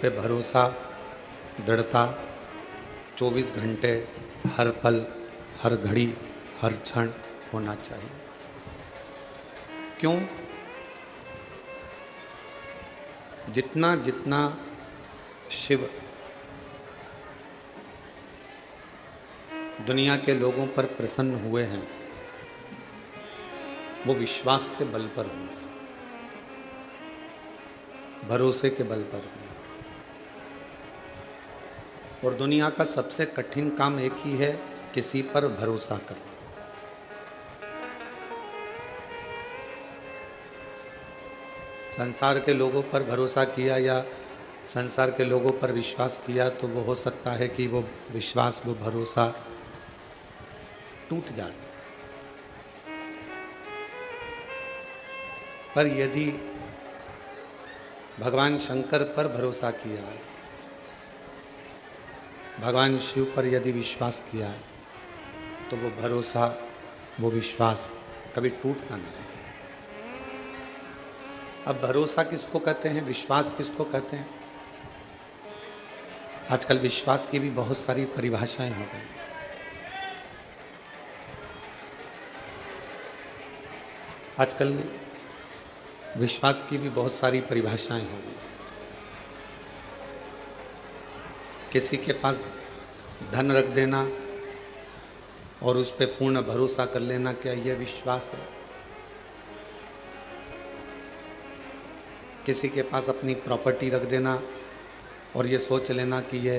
पे भरोसा, दृढ़ता 24 घंटे, हर पल, हर घड़ी, हर क्षण होना चाहिए। क्यों? जितना जितना शिव दुनिया के लोगों पर प्रसन्न हुए हैं, वो विश्वास के बल पर हुए, भरोसे के बल पर हुए। और दुनिया का सबसे कठिन काम एक ही है, किसी पर भरोसा करना। संसार के लोगों पर भरोसा किया या संसार के लोगों पर विश्वास किया तो वो हो सकता है कि वो विश्वास, वो भरोसा टूट जाए। पर यदि भगवान शंकर पर भरोसा किया है, भगवान शिव पर यदि विश्वास किया है, तो वो भरोसा, वो विश्वास कभी टूटता नहीं। अब भरोसा किसको कहते हैं, विश्वास किसको कहते हैं? आजकल विश्वास की भी बहुत सारी परिभाषाएं हो गई। आजकल विश्वास की भी बहुत सारी परिभाषाएं हो गई। किसी के पास धन रख देना और उस पर पूर्ण भरोसा कर लेना, क्या यह विश्वास है? किसी के पास अपनी प्रॉपर्टी रख देना और ये सोच लेना कि ये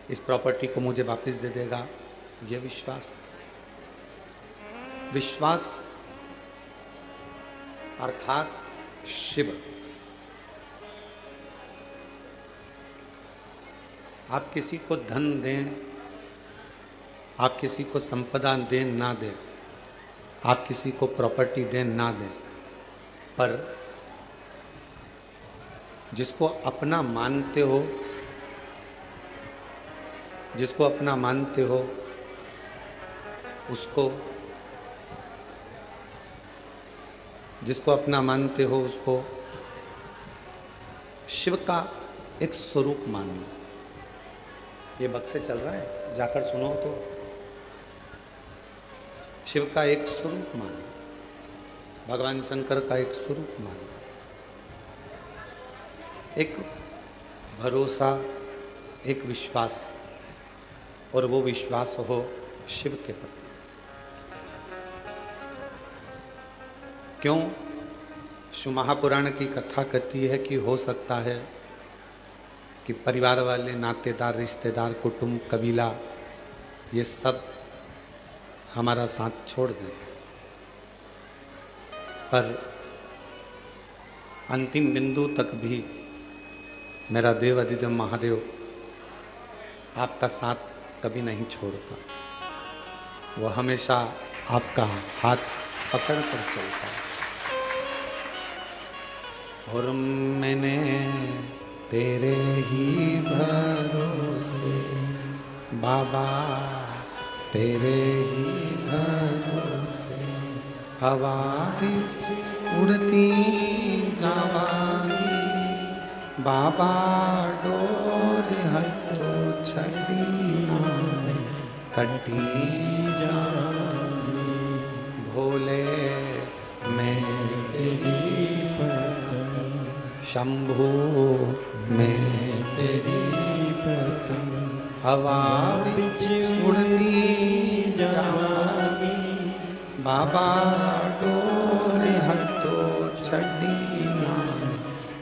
इस प्रॉपर्टी को मुझे वापस दे देगा, ये विश्वास है? विश्वास अर्थात शिव, आप किसी को धन दें, आप किसी को संपदा दें ना दें, आप किसी को प्रॉपर्टी दें ना दें, पर जिसको अपना मानते हो, जिसको अपना मानते हो, उसको, जिसको अपना मानते हो उसको शिव का एक स्वरूप मानो। ये बक्से चल रहा है, जाकर सुनो तो। शिव का एक स्वरूप मानो, भगवान शंकर का एक स्वरूप मानो, एक भरोसा, एक विश्वास, और वो विश्वास हो शिव के प्रति। क्यों? शिव महापुराण की कथा कहती है कि हो सकता है कि परिवार वाले, नातेदार, रिश्तेदार, कुटुंब, कबीला, ये सब हमारा साथ छोड़ दें, पर अंतिम बिंदु तक भी मेरा देव अधिदेव महादेव आपका साथ कभी नहीं छोड़ता। वो हमेशा आपका हाथ पकड़ कर चलता है। और मैंने तेरे ही भरोसे बाबा, तेरे ही भरोसे हवा बिच उड़ती जावांगी, बाबा डोर हटो छड़ी नाम कटी जावांगी, भोले मैं तेरी शंभू मैं तेरी पतंग, हवा बिच उड़ती जावांगी, बाबा डोर हटो छड़ी नाम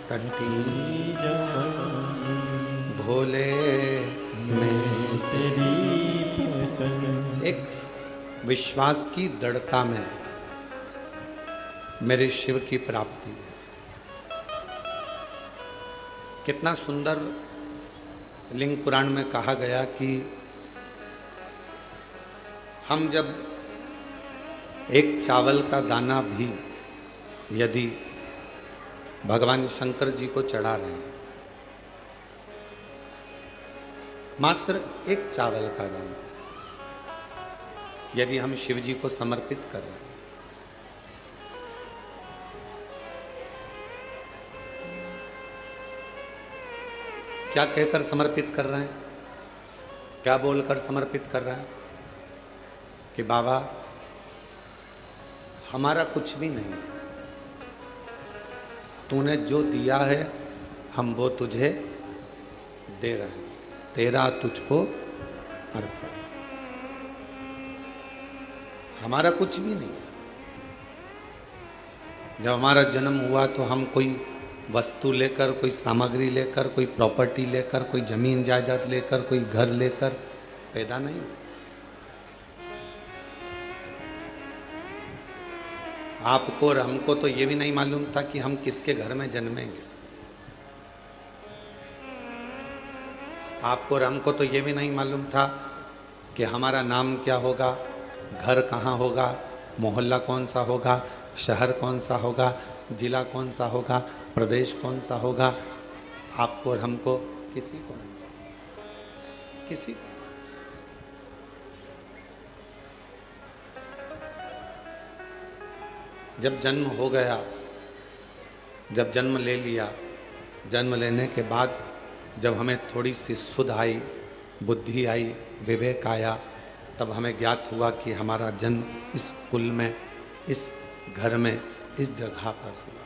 कटी जावांगी, भोले मैं तेरी पतंग। एक विश्वास की दृढ़ता में मेरे शिव की प्राप्ति है। कितना सुंदर लिंग पुराण में कहा गया कि हम जब एक चावल का दाना भी यदि भगवान शंकर जी को चढ़ा रहे हैं, मात्र एक चावल का दाना यदि हम शिव जी को समर्पित कर रहे हैं, क्या कहकर समर्पित कर रहे हैं, क्या बोलकर समर्पित कर रहे हैं कि बाबा हमारा कुछ भी नहीं, तूने जो दिया है हम वो तुझे दे रहे हैं, तेरा तुझको अर्पण। हमारा कुछ भी नहीं है। जब हमारा जन्म हुआ तो हम कोई वस्तु लेकर, कोई सामग्री लेकर, कोई प्रॉपर्टी लेकर, कोई जमीन जायदाद लेकर, कोई घर लेकर पैदा नहीं हुए। आपको और हमको तो ये भी नहीं मालूम था कि हम किसके घर में जन्मेंगे। आपको और हमको तो ये भी नहीं मालूम था कि हमारा नाम क्या होगा, घर कहाँ होगा, मोहल्ला कौन सा होगा, शहर कौन सा होगा, जिला कौन सा होगा, प्रदेश कौन सा होगा। आपको और हमको किसी को नहीं, किसी को। जब जन्म हो गया, जब जन्म ले लिया, जन्म लेने के बाद जब हमें थोड़ी सी सुध आई, बुद्धि आई, विवेक आया, तब हमें ज्ञात हुआ कि हमारा जन्म इस कुल में, इस घर में, इस जगह पर हुआ।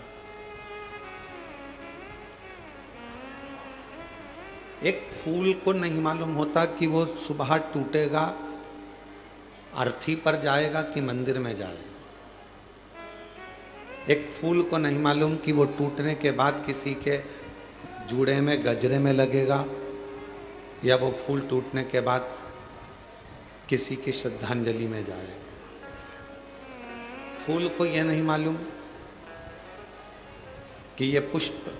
एक फूल को नहीं मालूम होता कि वो सुबह टूटेगा, अर्थी पर जाएगा कि मंदिर में जाएगा। एक फूल को नहीं मालूम कि वो टूटने के बाद किसी के जूड़े में, गजरे में लगेगा, या वो फूल टूटने के बाद किसी की श्रद्धांजलि में जाएगा। फूल को यह नहीं मालूम कि ये पुष्प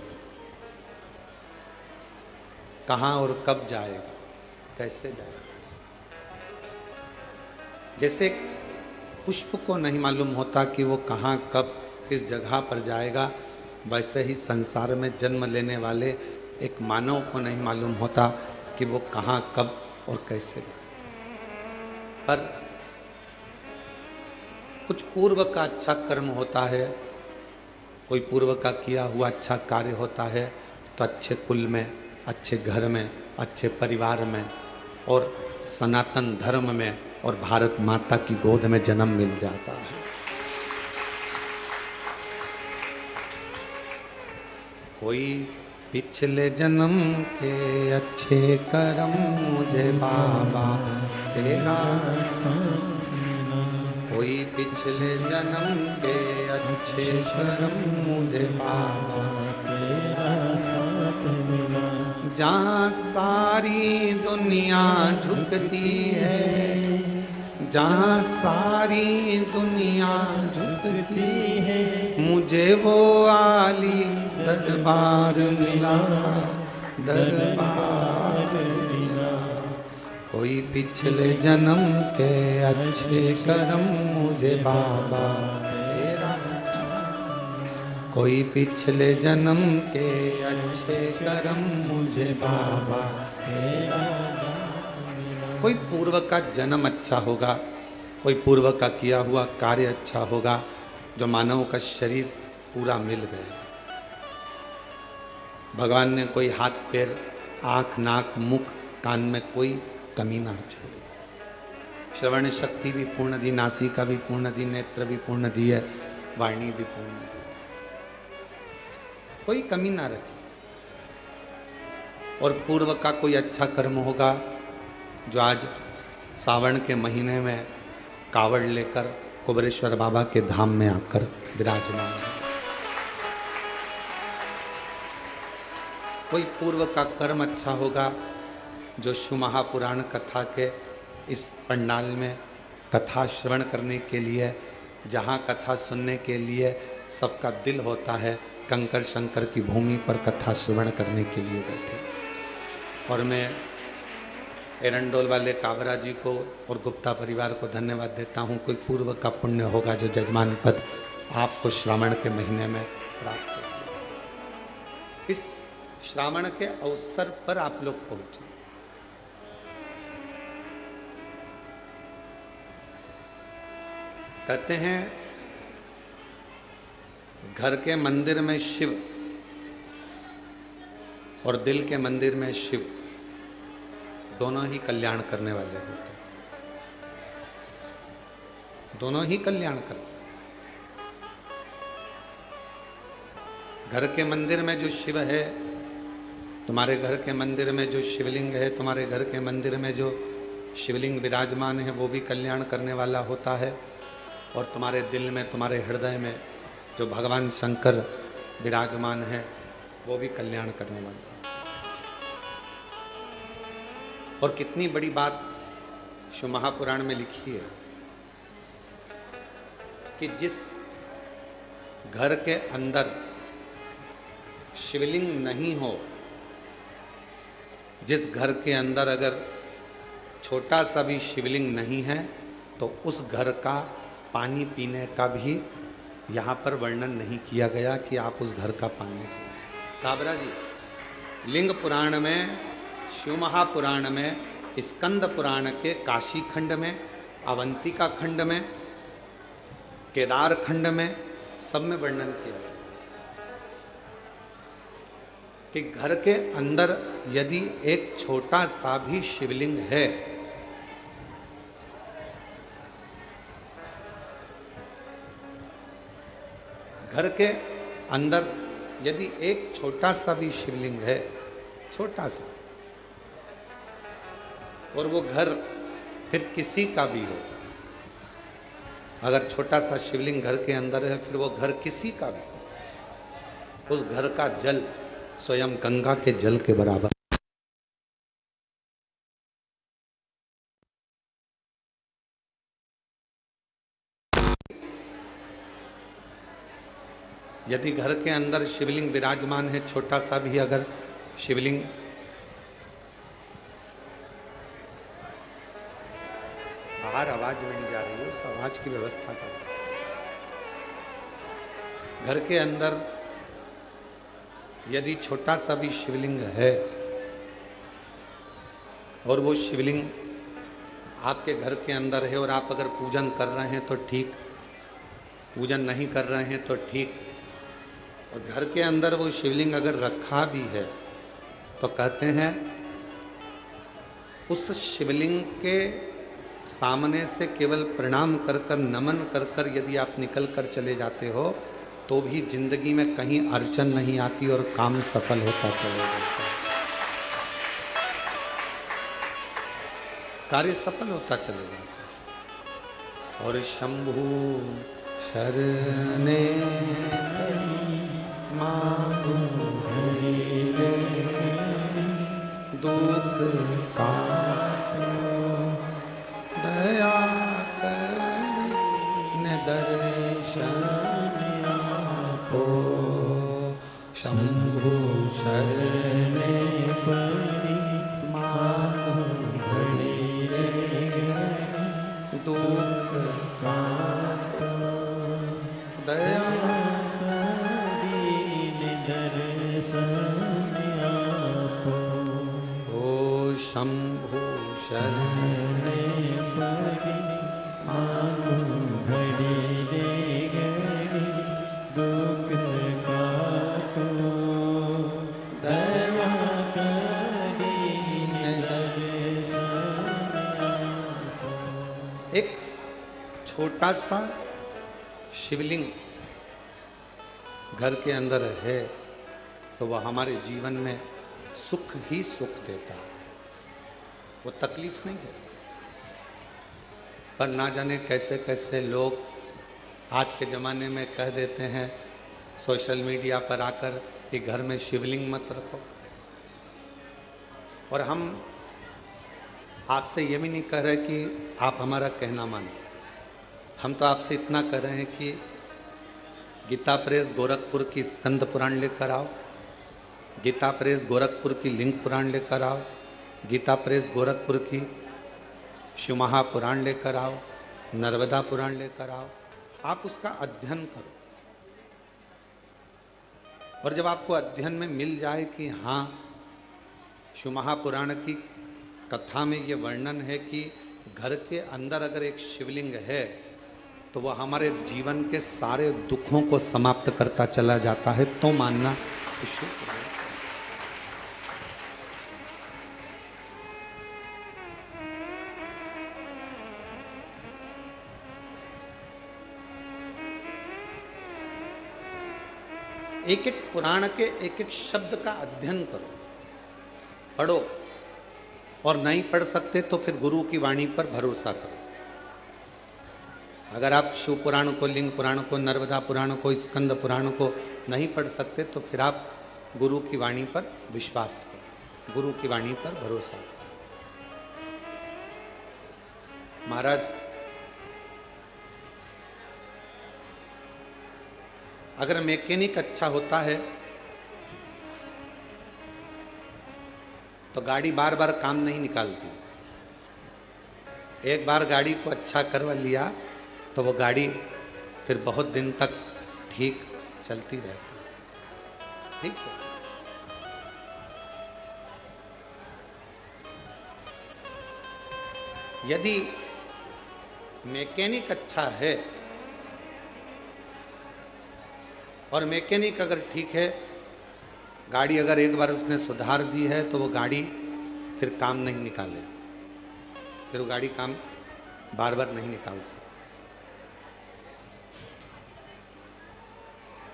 कहाँ और कब जाएगा, कैसे जाएगा। जैसे पुष्प को नहीं मालूम होता कि वो कहाँ कब किस जगह पर जाएगा, वैसे ही संसार में जन्म लेने वाले एक मानव को नहीं मालूम होता कि वो कहाँ कब और कैसे जाएगा। पर कुछ पूर्व का अच्छा कर्म होता है, कोई पूर्व का किया हुआ अच्छा कार्य होता है, तो अच्छे कुल में, अच्छे घर में, अच्छे परिवार में और सनातन धर्म में और भारत माता की गोद में जन्म मिल जाता है। कोई पिछले जन्म के अच्छे कर्म मुझे बाबा तेरा साथ मिला, कोई पिछले जन्म के अच्छे कर्म मुझे बाबा तेरा साथ मिला। जहाँ सारी दुनिया झुकती है, जहाँ सारी दुनिया झुकती है, मुझे वो आली दरबार मिला, दरबार मिला। कोई पिछले जन्म के अच्छे कर्म मुझे बाबा तेरा, कोई पिछले जन्म के अच्छे कर्म मुझे बाबा तेरा। कोई पूर्व का जन्म अच्छा होगा, कोई पूर्व का किया हुआ कार्य अच्छा होगा, जो मानव का शरीर पूरा मिल गया। भगवान ने कोई हाथ पैर, आँख, नाक, मुख, कान में कोई कमी ना छोड़ी। श्रवण शक्ति भी पूर्ण दी, नासिका भी पूर्ण दी, नेत्र भी पूर्ण दी है, वाणी भी पूर्ण दी, कोई कमी ना रखी। और पूर्व का कोई अच्छा कर्म होगा, जो आज सावन के महीने में कावड़ लेकर कुबेरेश्वर बाबा के धाम में आकर विराजमान है। कोई पूर्व का कर्म अच्छा होगा, जो शिव महापुराण कथा के इस पंडाल में कथा श्रवण करने के लिए, जहाँ कथा सुनने के लिए सबका दिल होता है, कंकर शंकर की भूमि पर कथा श्रवण करने के लिए बैठे। और मैं एरंडोल वाले काबरा जी को और गुप्ता परिवार को धन्यवाद देता हूँ। कोई पूर्व का पुण्य होगा जो जजमान पद आपको श्रावण के महीने में प्राप्त हो। इस श्रावण के अवसर पर आप लोग पहुंचे। कहते हैं घर के मंदिर में शिव और दिल के मंदिर में शिव, दोनों ही कल्याण करने वाले होते हैं, दोनों ही कल्याण करते हैं। घर के मंदिर में जो शिव है, तुम्हारे घर के मंदिर में जो शिवलिंग है, तुम्हारे घर के मंदिर में जो शिवलिंग विराजमान है, वो भी कल्याण करने वाला होता है। और तुम्हारे दिल में, तुम्हारे हृदय में जो भगवान शंकर विराजमान है, वो भी कल्याण करने वाला है। और कितनी बड़ी बात शिव महापुराण में लिखी है कि जिस घर के अंदर शिवलिंग नहीं हो, जिस घर के अंदर अगर छोटा सा भी शिवलिंग नहीं है, तो उस घर का पानी पीने का भी यहाँ पर वर्णन नहीं किया गया कि आप उस घर का पानी। काबरा जी, लिंग पुराण में, शिव महापुराण में, स्कंद पुराण के काशी खंड में, अवंतिका खंड में, केदार खंड में, सब में वर्णन किया गया कि घर के अंदर यदि एक छोटा सा भी शिवलिंग है, घर के अंदर यदि एक छोटा सा भी शिवलिंग है, छोटा सा, और वो घर फिर किसी का भी हो, अगर छोटा सा शिवलिंग घर के अंदर है, फिर वो घर किसी का भी हो, उस घर का जल स्वयं गंगा के जल के बराबर। यदि घर के अंदर शिवलिंग विराजमान है, छोटा सा भी अगर शिवलिंग, बाहर आवाज नहीं जा रही है, उस आवाज की व्यवस्था करो। घर के अंदर यदि छोटा सा भी शिवलिंग है, और वो शिवलिंग आपके घर के अंदर है, और आप अगर पूजन कर रहे हैं तो ठीक, पूजन नहीं कर रहे हैं तो ठीक, और घर के अंदर वो शिवलिंग अगर रखा भी है, तो कहते हैं उस शिवलिंग के सामने से केवल प्रणाम कर कर, नमन कर कर यदि आप निकल कर चले जाते हो, तो भी जिंदगी में कहीं अड़चन नहीं आती और काम सफल होता चला जाता है, कार्य सफल होता चले जाता है। और शंभु शरणे मांगू घड़ी रे, दुख का दया कर न दर्शन आपो, शंभु शरणे परी मांगू घड़ी रे, दुख का दया शंभु शरणे परी मांगू घड़ी रे घड़ी, दुख काटो दया करी दर्शन आपो। एक छोटा सा शिवलिंग घर के अंदर है, तो वह हमारे जीवन में सुख ही सुख देता है, वो तकलीफ नहीं देता। पर ना जाने कैसे कैसे लोग आज के ज़माने में कह देते हैं सोशल मीडिया पर आकर कि घर में शिवलिंग मत रखो। और हम आपसे ये भी नहीं कह रहे कि आप हमारा कहना मानो, हम तो आपसे इतना कह रहे हैं कि गीता प्रेस गोरखपुर की स्कंद पुराण लेकर आओ, गीता प्रेस गोरखपुर की लिंग पुराण लेकर आओ, गीता प्रेस गोरखपुर की शिव महापुराण लेकर आओ, नर्मदा पुराण लेकर आओ, आप उसका अध्ययन करो। और जब आपको अध्ययन में मिल जाए कि हाँ, शिव महापुराण की कथा में ये वर्णन है कि घर के अंदर अगर एक शिवलिंग है तो वह हमारे जीवन के सारे दुखों को समाप्त करता चला जाता है, तो मानना कि शुभ है। एक एक पुराण के एक एक शब्द का अध्ययन करो, पढ़ो, और नहीं पढ़ सकते तो फिर गुरु की वाणी पर भरोसा करो। अगर आप शिव पुराण को, लिंग पुराण को, नर्मदा पुराण को, स्कंद पुराण को नहीं पढ़ सकते तो फिर आप गुरु की वाणी पर विश्वास करो, गुरु की वाणी पर भरोसा करो। महाराज, अगर मैकेनिक अच्छा होता है तो गाड़ी बार बार काम नहीं निकालती। एक बार गाड़ी को अच्छा करवा लिया तो वो गाड़ी फिर बहुत दिन तक ठीक चलती रहती है। ठीक है, यदि मैकेनिक अच्छा है और मैकेनिक अगर ठीक है, गाड़ी अगर एक बार उसने सुधार दी है तो वो गाड़ी फिर काम नहीं निकाले, फिर वो गाड़ी काम बार बार नहीं निकाल सकती।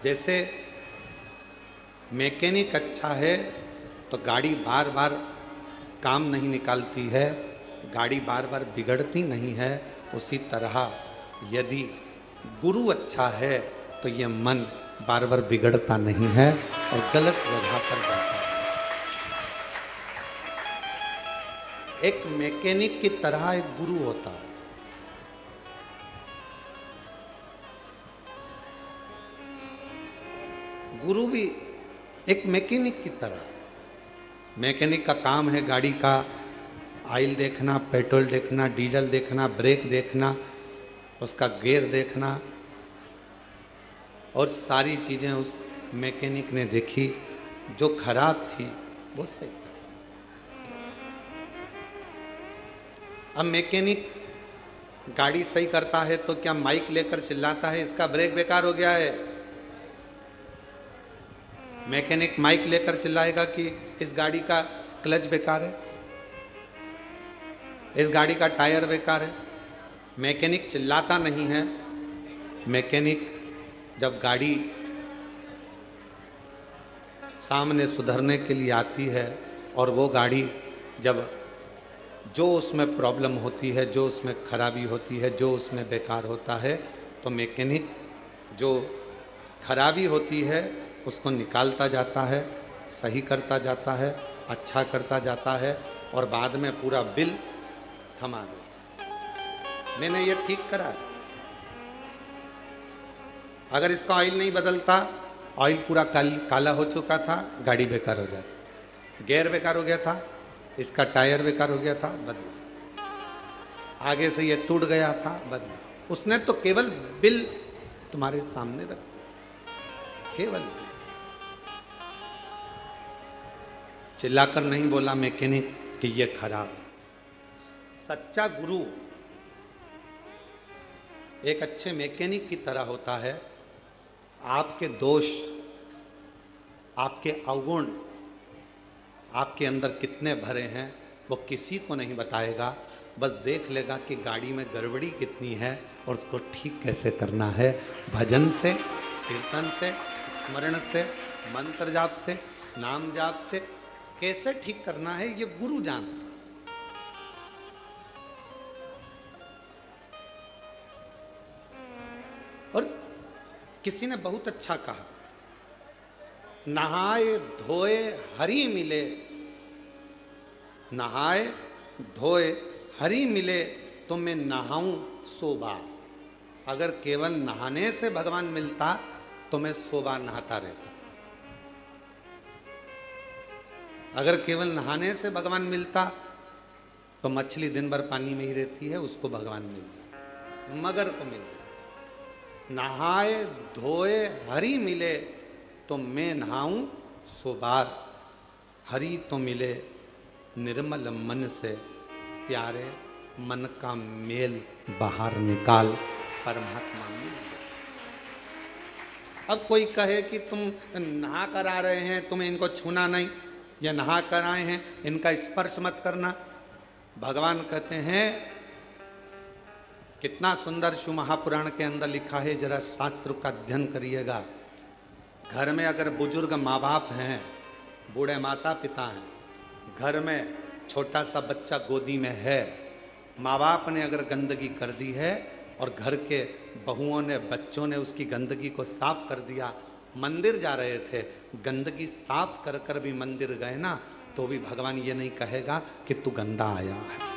जैसे मैकेनिक अच्छा है तो गाड़ी बार बार काम नहीं निकालती है, गाड़ी बार बार बिगड़ती नहीं है, उसी तरह यदि गुरु अच्छा है तो ये मन बार बार बिगड़ता नहीं है और गलत जगह पर जाता है। एक मैकेनिक की तरह एक गुरु होता है। गुरु भी एक मैकेनिक की तरह। मैकेनिक का काम है गाड़ी का ऑयल देखना, पेट्रोल देखना, डीजल देखना, ब्रेक देखना, उसका गियर देखना, और सारी चीज़ें उस मैकेनिक ने देखी, जो खराब थी वो सही कर। अब मैकेनिक गाड़ी सही करता है तो क्या माइक लेकर चिल्लाता है इसका ब्रेक बेकार हो गया है? मैकेनिक माइक लेकर चिल्लाएगा कि इस गाड़ी का क्लच बेकार है, इस गाड़ी का टायर बेकार है? मैकेनिक चिल्लाता नहीं है। मैकेनिक जब गाड़ी सामने सुधरने के लिए आती है और वो गाड़ी जब जो उसमें प्रॉब्लम होती है, जो उसमें खराबी होती है, जो उसमें बेकार होता है, तो मैकेनिक जो खराबी होती है उसको निकालता जाता है, सही करता जाता है, अच्छा करता जाता है, और बाद में पूरा बिल थमा देता है, मैंने ये ठीक करा है। अगर इसका ऑयल नहीं बदलता, ऑयल पूरा काला हो चुका था, गाड़ी बेकार हो जाती। गियर बेकार हो गया था, इसका टायर बेकार हो गया था, बदला। आगे से ये टूट गया था, बदला। उसने तो केवल बिल तुम्हारे सामने रख दिया, केवल चिल्लाकर नहीं बोला मैकेनिक कि ये खराब है। सच्चा गुरु एक अच्छे मैकेनिक की तरह होता है। आपके दोष, आपके अवगुण आपके अंदर कितने भरे हैं वो किसी को नहीं बताएगा, बस देख लेगा कि गाड़ी में गड़बड़ी कितनी है और उसको ठीक कैसे करना है। भजन से, कीर्तन से, स्मरण से, मंत्र जाप से, नाम जाप से कैसे ठीक करना है ये गुरु जानता है। और किसी ने बहुत अच्छा कहा, नहाए धोए हरि मिले, नहाए धोए हरि मिले तो मैं नहाऊं 100 बार। अगर केवल नहाने से भगवान मिलता तो मैं 100 बार नहाता रहता। अगर केवल नहाने से भगवान मिलता तो मछली दिन भर पानी में ही रहती है, उसको भगवान मिल जाए, मगर को मिल जाए। नहाए धोए हरि मिले तो मैं नहाऊं 100 बार। हरि तो मिले निर्मल मन से, प्यारे मन का मेल बाहर निकाल, परमात्मा मिल गया। अब कोई कहे कि तुम नहा कर आ रहे हैं, तुम्हें इनको छूना नहीं, या नहा कर आए हैं इनका स्पर्श मत करना। भगवान कहते हैं, कितना सुंदर शिव महापुराण के अंदर लिखा है, जरा शास्त्र का अध्ययन करिएगा। घर में अगर बुजुर्ग माँ बाप हैं, बूढ़े माता पिता हैं, घर में छोटा सा बच्चा गोदी में है, माँ बाप ने अगर गंदगी कर दी है और घर के बहुओं ने बच्चों ने उसकी गंदगी को साफ कर दिया, मंदिर जा रहे थे, गंदगी साफ कर कर भी मंदिर गए ना, तो भी भगवान ये नहीं कहेगा कि तू गंदा आया है।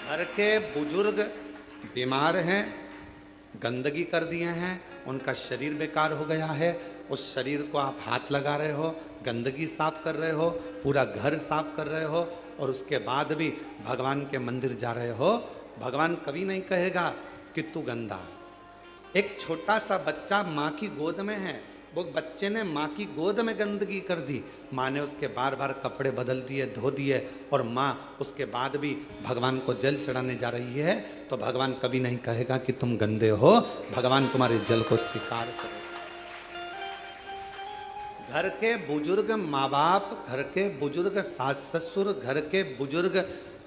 घर के बुजुर्ग बीमार हैं, गंदगी कर दिए हैं, उनका शरीर बेकार हो गया है, उस शरीर को आप हाथ लगा रहे हो, गंदगी साफ कर रहे हो, पूरा घर साफ कर रहे हो, और उसके बाद भी भगवान के मंदिर जा रहे हो, भगवान कभी नहीं कहेगा कि तू गंदा है। एक छोटा सा बच्चा माँ की गोद में है, वो बच्चे ने माँ की गोद में गंदगी कर दी, माँ ने उसके बार बार कपड़े बदल दिए, धो दिए, और माँ उसके बाद भी भगवान को जल चढ़ाने जा रही है, तो भगवान कभी नहीं कहेगा कि तुम गंदे हो, भगवान तुम्हारे जल को स्वीकार करेगा। घर के बुजुर्ग माँ बाप, घर के बुजुर्ग सास ससुर, घर के बुजुर्ग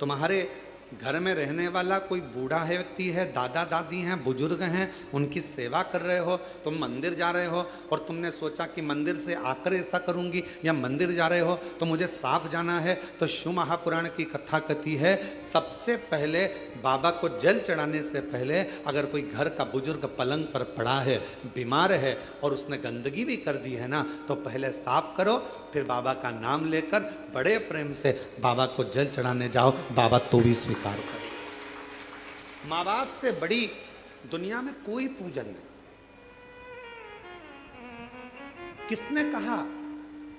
तुम्हारे घर में रहने वाला कोई बूढ़ा है व्यक्ति है, दादा दादी हैं, बुजुर्ग हैं, उनकी सेवा कर रहे हो, तुम मंदिर जा रहे हो और तुमने सोचा कि मंदिर से आकर ऐसा करूंगी, या मंदिर जा रहे हो तो मुझे साफ जाना है, तो शिव महापुराण की कथा कहती है सबसे पहले बाबा को जल चढ़ाने से पहले अगर कोई घर का बुजुर्ग पलंग पर पड़ा है, बीमार है और उसने गंदगी भी कर दी है ना, तो पहले साफ करो, फिर बाबा का नाम लेकर बड़े प्रेम से बाबा को जल चढ़ाने जाओ, बाबा तो भी स्वीकार करें। माँ बाप से बड़ी दुनिया में कोई पूजन नहीं। किसने कहा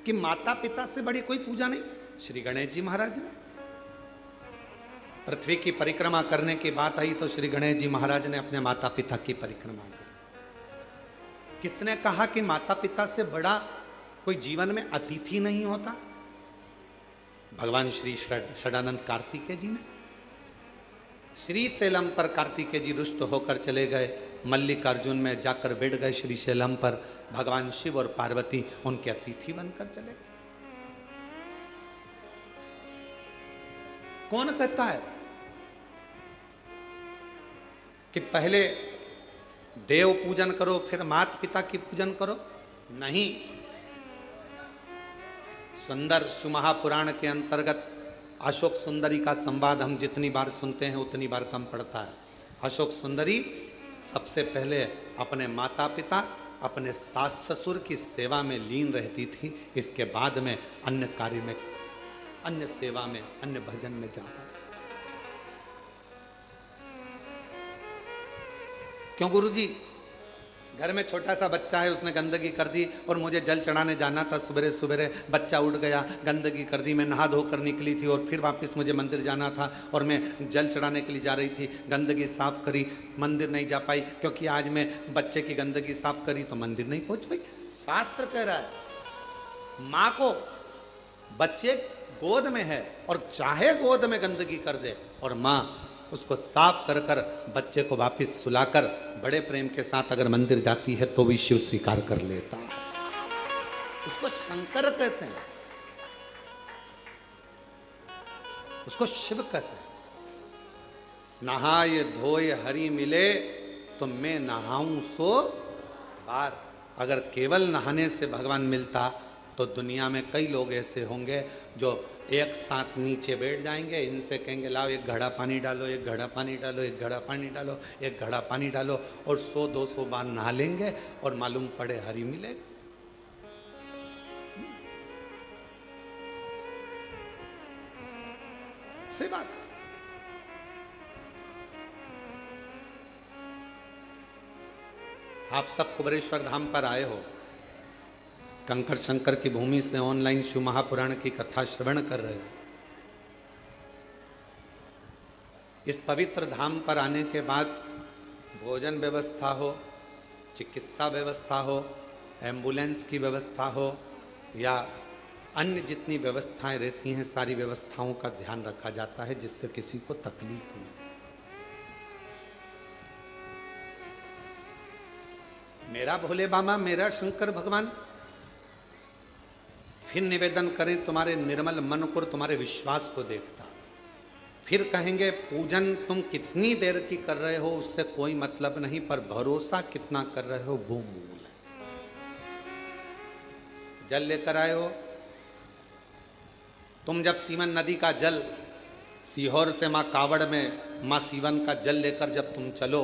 कि माता पिता से बड़ी कोई पूजा नहीं? श्री गणेश जी महाराज ने। पृथ्वी की परिक्रमा करने की बात आई तो श्री गणेश जी महाराज ने अपने माता पिता की परिक्रमा की। किसने कहा कि माता पिता से बड़ा कोई जीवन में अतिथि नहीं होता? भगवान श्री षडानंद कार्तिकेय जी ने। श्री शैलम पर कार्तिकेय जी रुष्ट होकर चले गए, मल्लिकार्जुन में जाकर बैठ गए श्री शैलम पर, भगवान शिव और पार्वती उनके अतिथि बनकर चले गए। कौन कहता है कि पहले देव पूजन करो फिर माता पिता की पूजन करो? नहीं। सुंदर शिव महापुराण के अंतर्गत अशोक सुंदरी का संवाद हम जितनी बार सुनते हैं उतनी बार कम पड़ता है। अशोक सुंदरी सबसे पहले अपने माता पिता, अपने सास ससुर की सेवा में लीन रहती थी, इसके बाद में अन्य कार्य में, अन्य सेवा में, अन्य भजन में जा पाती। क्यों गुरुजी? घर में छोटा सा बच्चा है, उसने गंदगी कर दी और मुझे जल चढ़ाने जाना था, सुबह सुबह बच्चा उठ गया, गंदगी कर दी, मैं नहा धोकर निकली थी और फिर वापस मुझे मंदिर जाना था और मैं जल चढ़ाने के लिए जा रही थी, गंदगी साफ करी, मंदिर नहीं जा पाई क्योंकि आज मैं बच्चे की गंदगी साफ करी तो मंदिर नहीं पहुंच पाई। शास्त्र कह रहा है माँ को बच्चे गोद में है और चाहे गोद में गंदगी कर दे और माँ उसको साफ कर कर बच्चे को वापस सुलाकर बड़े प्रेम के साथ अगर मंदिर जाती है तो भी शिव स्वीकार कर लेता है। उसको शंकर कहते हैं, उसको शिव कहते हैं। नहाय धोय हरि मिले तो मैं नहाऊं सो बार। अगर केवल नहाने से भगवान मिलता तो दुनिया में कई लोग ऐसे होंगे जो एक साथ नीचे बैठ जाएंगे, इनसे कहेंगे लाओ एक घड़ा पानी डालो, एक घड़ा पानी डालो, एक घड़ा पानी डालो, एक घड़ा पानी डालो, और 100-200 बार नहा लेंगे और मालूम पड़े हरि मिलेगा। सही बात। आप सब कुबेरेश्वर धाम पर आए हो, कंकर शंकर की भूमि से ऑनलाइन शिव महापुराण की कथा श्रवण कर रहे हो। इस पवित्र धाम पर आने के बाद भोजन व्यवस्था हो, चिकित्सा व्यवस्था हो, एम्बुलेंस की व्यवस्था हो या अन्य जितनी व्यवस्थाएं रहती हैं, सारी व्यवस्थाओं का ध्यान रखा जाता है जिससे किसी को तकलीफ नहीं। मेरा भोले बाबा, मेरा शंकर भगवान फिर निवेदन करें तुम्हारे निर्मल मन को, तुम्हारे विश्वास को देखता। फिर कहेंगे पूजन तुम कितनी देर की कर रहे हो उससे कोई मतलब नहीं, पर भरोसा कितना कर रहे हो वो मूल है। जल लेकर आए हो। तुम जब सीवन नदी का जल सीहोर से माँ कावड़ में माँ सीवन का जल लेकर जब तुम चलो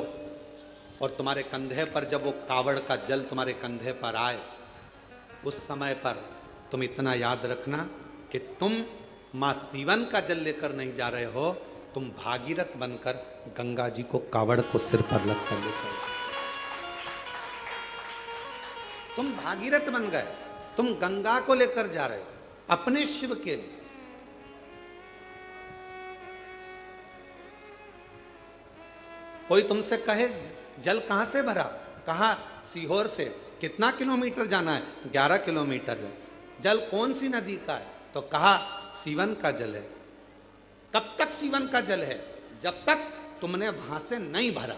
और तुम्हारे कंधे पर जब वो कावड़ का जल तुम्हारे कंधे पर आए, उस समय पर तुम इतना याद रखना कि तुम माँ सीवन का जल लेकर नहीं जा रहे हो, तुम भागीरथ बनकर गंगा जी को कावड़ को सिर पर रख कर लेकर, तुम भागीरथ बन गए, तुम गंगा को लेकर जा रहे हो अपने शिव के लिए। कोई तुमसे कहे जल कहां से भरा, कहा सीहोर से, कितना किलोमीटर जाना है, 11 किलोमीटर है। जल कौन सी नदी का है, तो कहा सीवन का जल है। कब तक सीवन का जल है, जब तक तुमने वहां से नहीं भरा।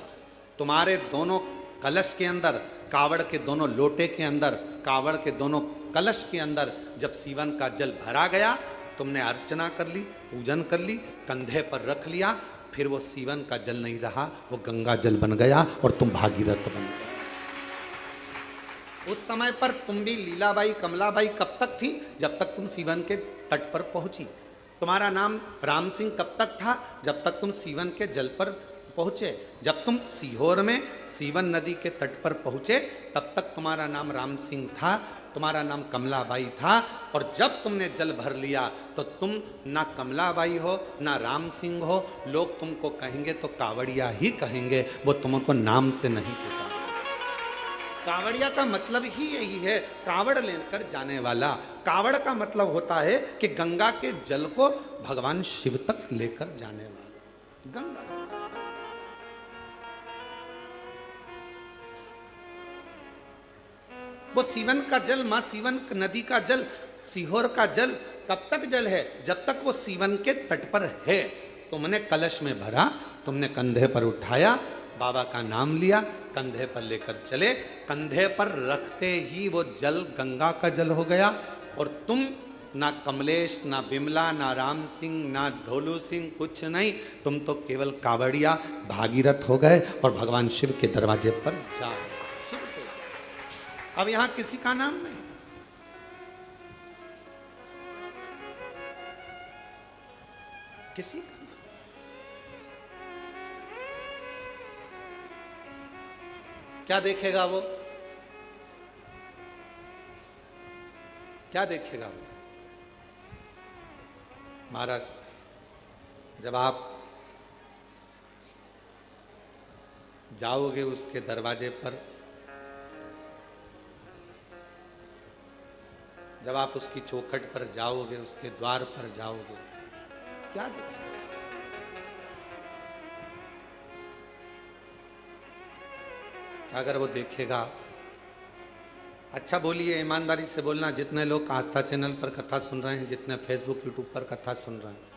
तुम्हारे दोनों कलश के अंदर, कावड़ के दोनों लोटे के अंदर, कावड़ के दोनों कलश के अंदर जब सीवन का जल भरा गया, तुमने अर्चना कर ली, पूजन कर ली, कंधे पर रख लिया, फिर वो सीवन का जल नहीं रहा, वो गंगा जल बन गया और तुम भागीरथ बन गए। उस समय पर तुम भी लीलाबाई कमलाबाई कब तक थी, जब तक तुम सीवन के तट पर पहुंची। तुम्हारा नाम राम सिंह कब तक था, जब तक तुम सीवन के जल पर पहुंचे। जब तुम सीहोर में सीवन नदी के तट पर पहुंचे, तब तक तुम्हारा नाम राम सिंह था, तुम्हारा नाम कमलाबाई था। और जब तुमने जल भर लिया तो तुम ना कमलाबाई हो ना राम सिंह हो, लोग तुमको कहेंगे तो कावड़िया ही कहेंगे, वो तुमको नाम से नहीं पुकारेंगे। कावड़िया का मतलब ही यही है, कावड़ लेकर जाने वाला। कावड़ का मतलब होता है कि गंगा के जल को भगवान शिव तक लेकर जाने वाला। गंगा वो सीवन का जल, मां सीवन नदी का जल, सीहोर का जल कब तक जल है, जब तक वो सीवन के तट पर है। तुमने कलश में भरा, तुमने कंधे पर उठाया, बाबा का नाम लिया, कंधे पर लेकर चले, कंधे पर रखते ही वो जल गंगा का जल हो गया। और तुम ना कमलेश, ना बिमला, ना राम सिंह, ना ढोलू सिंह, कुछ नहीं, तुम तो केवल कावड़िया भागीरथ हो गए और भगवान शिव के दरवाजे पर जा। अब यहां किसी का नाम नहीं, किसी का नाम। क्या देखेगा वो, क्या देखेगा वो? महाराज, जब आप जाओगे उसके दरवाजे पर, जब आप उसकी चौखट पर जाओगे, उसके द्वार पर जाओगे, क्या देखेंगे? अगर वो देखेगा, अच्छा बोलिए, ईमानदारी से बोलना, जितने लोग आस्था चैनल पर कथा सुन रहे हैं, जितने फेसबुक यूट्यूब पर कथा सुन रहे हैं,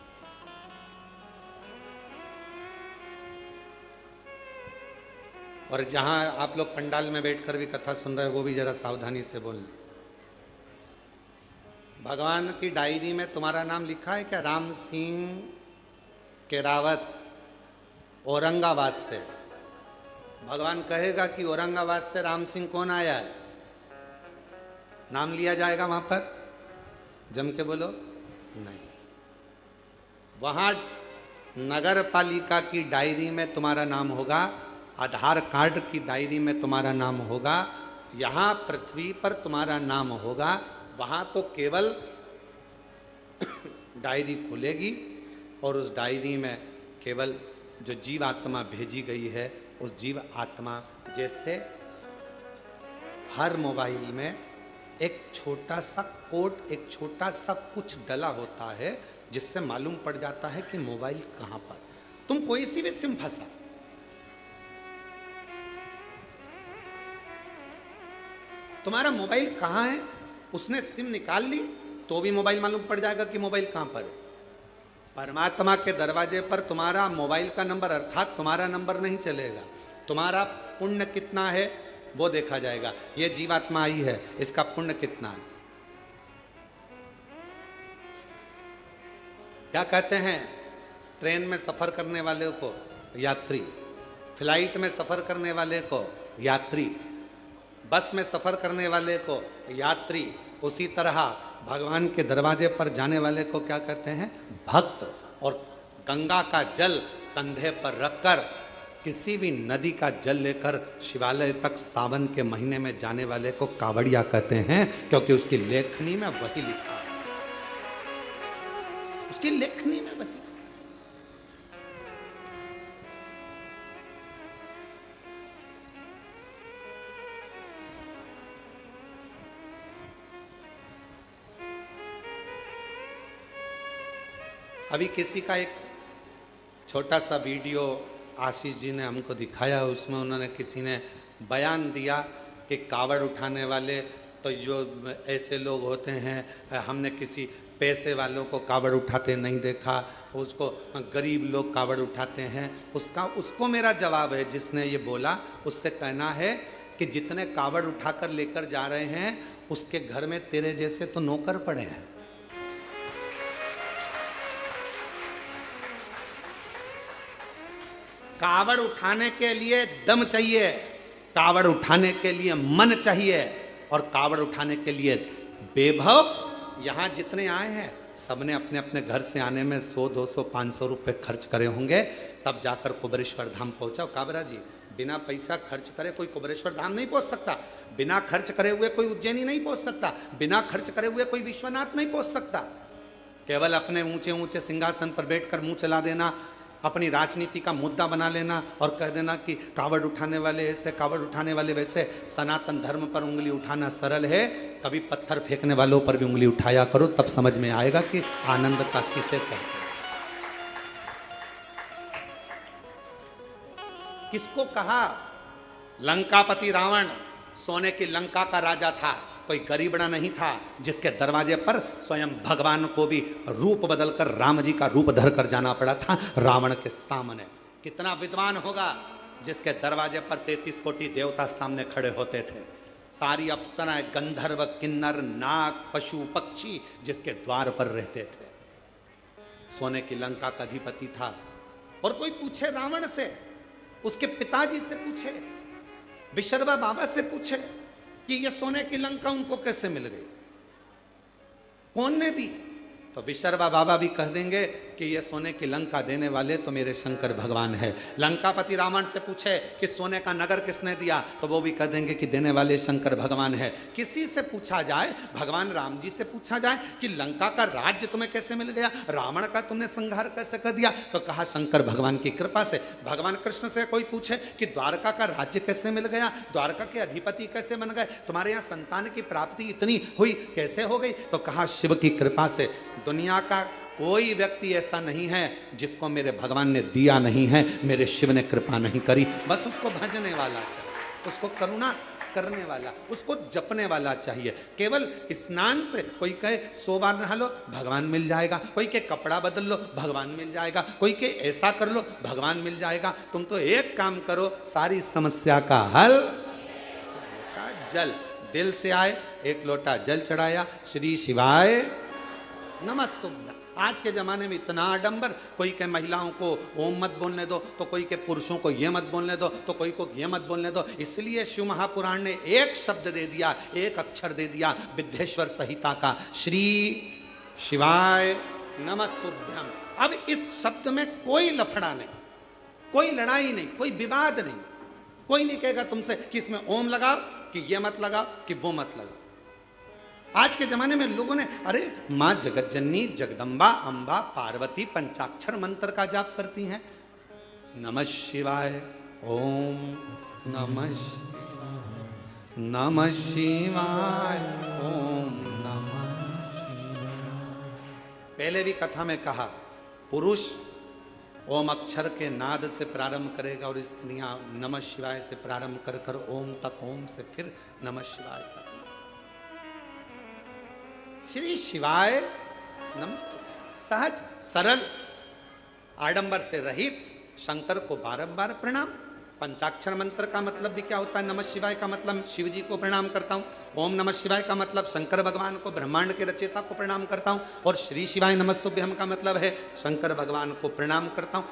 और जहां आप लोग पंडाल में बैठकर भी कथा सुन रहे हैं, वो भी जरा सावधानी से बोलना। भगवान की डायरी में तुम्हारा नाम लिखा है क्या? राम सिंह केरावत, औरंगाबाद से। भगवान कहेगा कि औरंगाबाद से राम सिंह कौन आया है, नाम लिया जाएगा वहां पर? जम के बोलो नहीं। वहां नगर पालिका की डायरी में तुम्हारा नाम होगा, आधार कार्ड की डायरी में तुम्हारा नाम होगा, यहाँ पृथ्वी पर तुम्हारा नाम होगा। वहाँ तो केवल डायरी खुलेगी और उस डायरी में केवल जो जीव आत्मा भेजी गई है, उस जीव आत्मा, जैसे हर मोबाइल में एक छोटा सा कोड, एक छोटा सा कुछ डला होता है, जिससे मालूम पड़ जाता है कि मोबाइल कहाँ पर। तुम कोई सी भी सिम फंसा, तुम्हारा मोबाइल कहाँ है, उसने सिम निकाल ली तो भी मोबाइल मालूम पड़ जाएगा कि मोबाइल कहाँ पर है। परमात्मा के दरवाजे पर तुम्हारा मोबाइल का नंबर, अर्थात तुम्हारा नंबर नहीं चलेगा, तुम्हारा पुण्य कितना है वो देखा जाएगा। ये जीवात्मा आई है, इसका पुण्य कितना है। क्या कहते हैं, ट्रेन में सफर करने वाले को यात्री, फ्लाइट में सफर करने वाले को यात्री, बस में सफर करने वाले को यात्री, उसी तरह भगवान के दरवाजे पर जाने वाले को क्या कहते हैं? भक्त। और गंगा का जल कंधे पर रखकर किसी भी नदी का जल लेकर शिवालय तक सावन के महीने में जाने वाले को कावड़िया कहते हैं, क्योंकि उसकी लेखनी में वही लिखा है, उसकी लेखनी में वही। अभी किसी का एक छोटा सा वीडियो आशीष जी ने हमको दिखाया, उसमें उन्होंने किसी ने बयान दिया कि कावड़ उठाने वाले तो जो ऐसे लोग होते हैं, हमने किसी पैसे वालों को कावड़ उठाते नहीं देखा, उसको गरीब लोग कावड़ उठाते हैं। उसको मेरा जवाब है, जिसने ये बोला उससे कहना है कि जितने कावड़ उठाकर लेकर जा रहे हैं उसके घर में तेरे जैसे तो नौकर पड़े हैं। कावड़ उठाने के लिए दम चाहिए, कावड़ उठाने के लिए मन चाहिए, और कावड़ उठाने के लिए वैभव। यहाँ जितने आए हैं सबने अपने अपने घर से आने में 100, 200, 500 रुपये खर्च करे होंगे, तब जाकर कुबेरेश्वर धाम पहुँचा। काबरा जी, बिना पैसा खर्च करे कोई कुबेरेश्वर धाम नहीं पहुँच सकता, बिना खर्च करे हुए कोई उज्जैनी नहीं पहुँच सकता, बिना खर्च करे हुए कोई विश्वनाथ नहीं पहुँच सकता। केवल अपने ऊंचे ऊंचे सिंहासन पर बैठकर मुंह चला देना, अपनी राजनीति का मुद्दा बना लेना और कह देना कि कावड़ उठाने वाले ऐसे, कावड़ उठाने वाले वैसे। सनातन धर्म पर उंगली उठाना सरल है, कभी पत्थर फेंकने वालों पर भी उंगली उठाया करो, तब समझ में आएगा कि आनंदता किसे कहते हैं। किसको कहा? लंकापति रावण सोने की लंका का राजा था, कोई गरीबड़ा नहीं था, जिसके दरवाजे पर स्वयं भगवान को भी रूप बदलकर राम जी का रूप धरकर जाना पड़ा था रावण के सामने। कितना विद्वान होगा जिसके दरवाजे पर 33 कोटि देवता सामने खड़े होते थे, सारी अप्सराएं, गंधर्व, किन्नर, नाग, पशु पक्षी जिसके द्वार पर रहते थे। सोने की लंका का अधिपति था। और कोई पूछे रावण से, उसके पिताजी से पूछे, विशर्वा बाबा से पूछे कि ये सोने की लंका उनको कैसे मिल गई, कौन ने दी, तो विशर्वा बाबा भी कह देंगे कि ये सोने की लंका देने वाले तो मेरे शंकर भगवान है। लंकापति रावण से पूछे कि सोने का नगर किसने दिया, तो वो भी कह देंगे कि देने वाले शंकर भगवान है। किसी से पूछा जाए, भगवान राम जी से पूछा जाए कि लंका का राज्य तुम्हें कैसे मिल गया, रावण का तुमने संहार कैसे कर दिया, तो कहा शंकर भगवान की कृपा से। भगवान कृष्ण से कोई पूछे कि द्वारका का राज्य कैसे मिल गया, द्वारका के अधिपति कैसे बन गए, तुम्हारे यहाँ संतान की प्राप्ति इतनी हुई कैसे हो गई, तो कहा शिव की कृपा से। दुनिया का कोई व्यक्ति ऐसा नहीं है जिसको मेरे भगवान ने दिया नहीं है, मेरे शिव ने कृपा नहीं करी। बस उसको भजने वाला चाहिए, उसको करुणा करने वाला, उसको जपने वाला चाहिए। केवल स्नान से, कोई कहे 100 बार नहा लो भगवान मिल जाएगा, कोई के कपड़ा बदल लो भगवान मिल जाएगा, कोई के ऐसा कर लो भगवान मिल जाएगा। तुम तो एक काम करो, सारी समस्या का हल जल। दिल से आए, एक लोटा जल चढ़ाया, श्री शिवाय नमस्तुभ्यं। आज के ज़माने में इतना आडंबर, कोई के महिलाओं को ओम मत बोलने दो, तो कोई के पुरुषों को ये मत बोलने दो, तो कोई को ये मत बोलने दो। इसलिए शिव महापुराण ने एक शब्द दे दिया, एक अक्षर दे दिया विद्येश्वर संहिता का, श्री शिवाय नमस्तुभ्यं। अब इस शब्द में कोई लफड़ा नहीं, कोई लड़ाई नहीं, कोई विवाद नहीं, कोई नहीं कहेगा तुमसे कि इसमें ओम लगाओ, कि ये मत लगाओ, कि वो मत लगाओ। आज के जमाने में लोगों ने, अरे माँ जगतजननी, जगदम्बा, अम्बा, पार्वती पंचाक्षर मंत्र का जाप करती हैं। नमः शिवाय, ओम नमः शिवाय, नमः शिवाय, ओम नमः शिवाय। पहले भी कथा में कहा, पुरुष ओम अक्षर के नाद से प्रारंभ करेगा और स्त्रियां नमः शिवाय से प्रारंभ कर कर ओम तक, ओम से फिर नमः शिवाय तक। श्री शिवाय नमस्ते। सहज सरल आडंबर से रहित शंकर को बारंबार प्रणाम। पंचाक्षर मंत्र का मतलब भी क्या होता है? नमः शिवाय का मतलब शिव जी को प्रणाम करता हूँ, ओम नमः शिवाय का मतलब शंकर भगवान को, ब्रह्मांड के रचयिता को प्रणाम करता हूँ, और श्री शिवाय नमस्तुभ्यं का मतलब है शंकर भगवान को प्रणाम करता हूँ।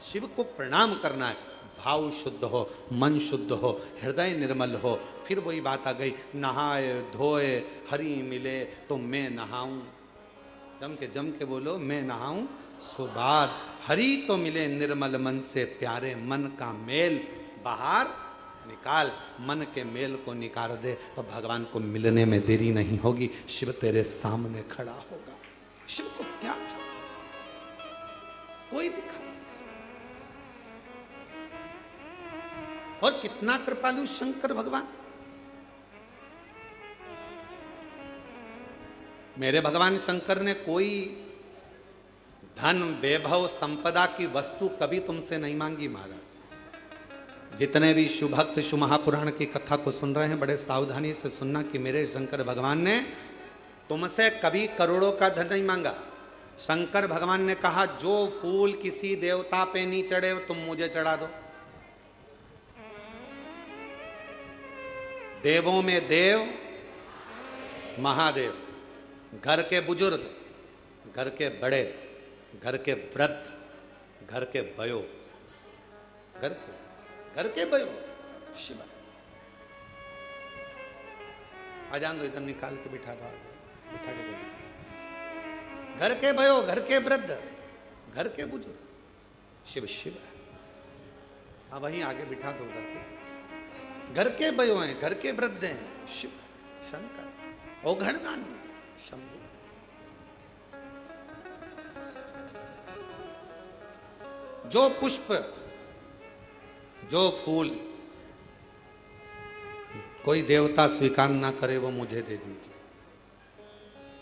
शिव को प्रणाम करना है, भाव शुद्ध हो, मन शुद्ध हो, हृदय निर्मल हो। फिर वही बात आ गई, नहाए धोए हरि मिले तो मैं नहाऊं। जम के बोलो, मैं नहाऊं सुबार। हरि तो मिले निर्मल मन से प्यारे, मन का मेल बाहर निकाल। मन के मेल को निकाल दे तो भगवान को मिलने में देरी नहीं होगी। शिव तेरे सामने खड़ा होगा। शिव को क्या चाहिए? कोई दिखा। और कितना कृपालु शंकर भगवान। मेरे भगवान शंकर ने कोई धन वैभव संपदा की वस्तु कभी तुमसे नहीं मांगी महाराज। जितने भी शुभ भक्त शुभ महापुराण की कथा को सुन रहे हैं, बड़े सावधानी से सुनना कि मेरे शंकर भगवान ने तुमसे कभी करोड़ों का धन नहीं मांगा। शंकर भगवान ने कहा, जो फूल किसी देवता पे नहीं चढ़े तुम मुझे चढ़ा दो। देवों में देव महादेव, घर के बुजुर्ग, घर के बड़े, घर के वृद्ध, घर के भयो, घर के भयो शिवा। आ जान दो, इधर निकाल के बिठा दो, बिठा के दो। घर के भयो, घर के वृद्ध, घर के बुजुर्ग शिव शिव। हाँ वहीं आगे बिठा दो उधर के। घर के भयो हैं, घर के वृद्ध हैं शिव शंकर। औघड़दानी शंभु। जो पुष्प, जो फूल कोई देवता स्वीकार ना करे वो मुझे दे दीजिए।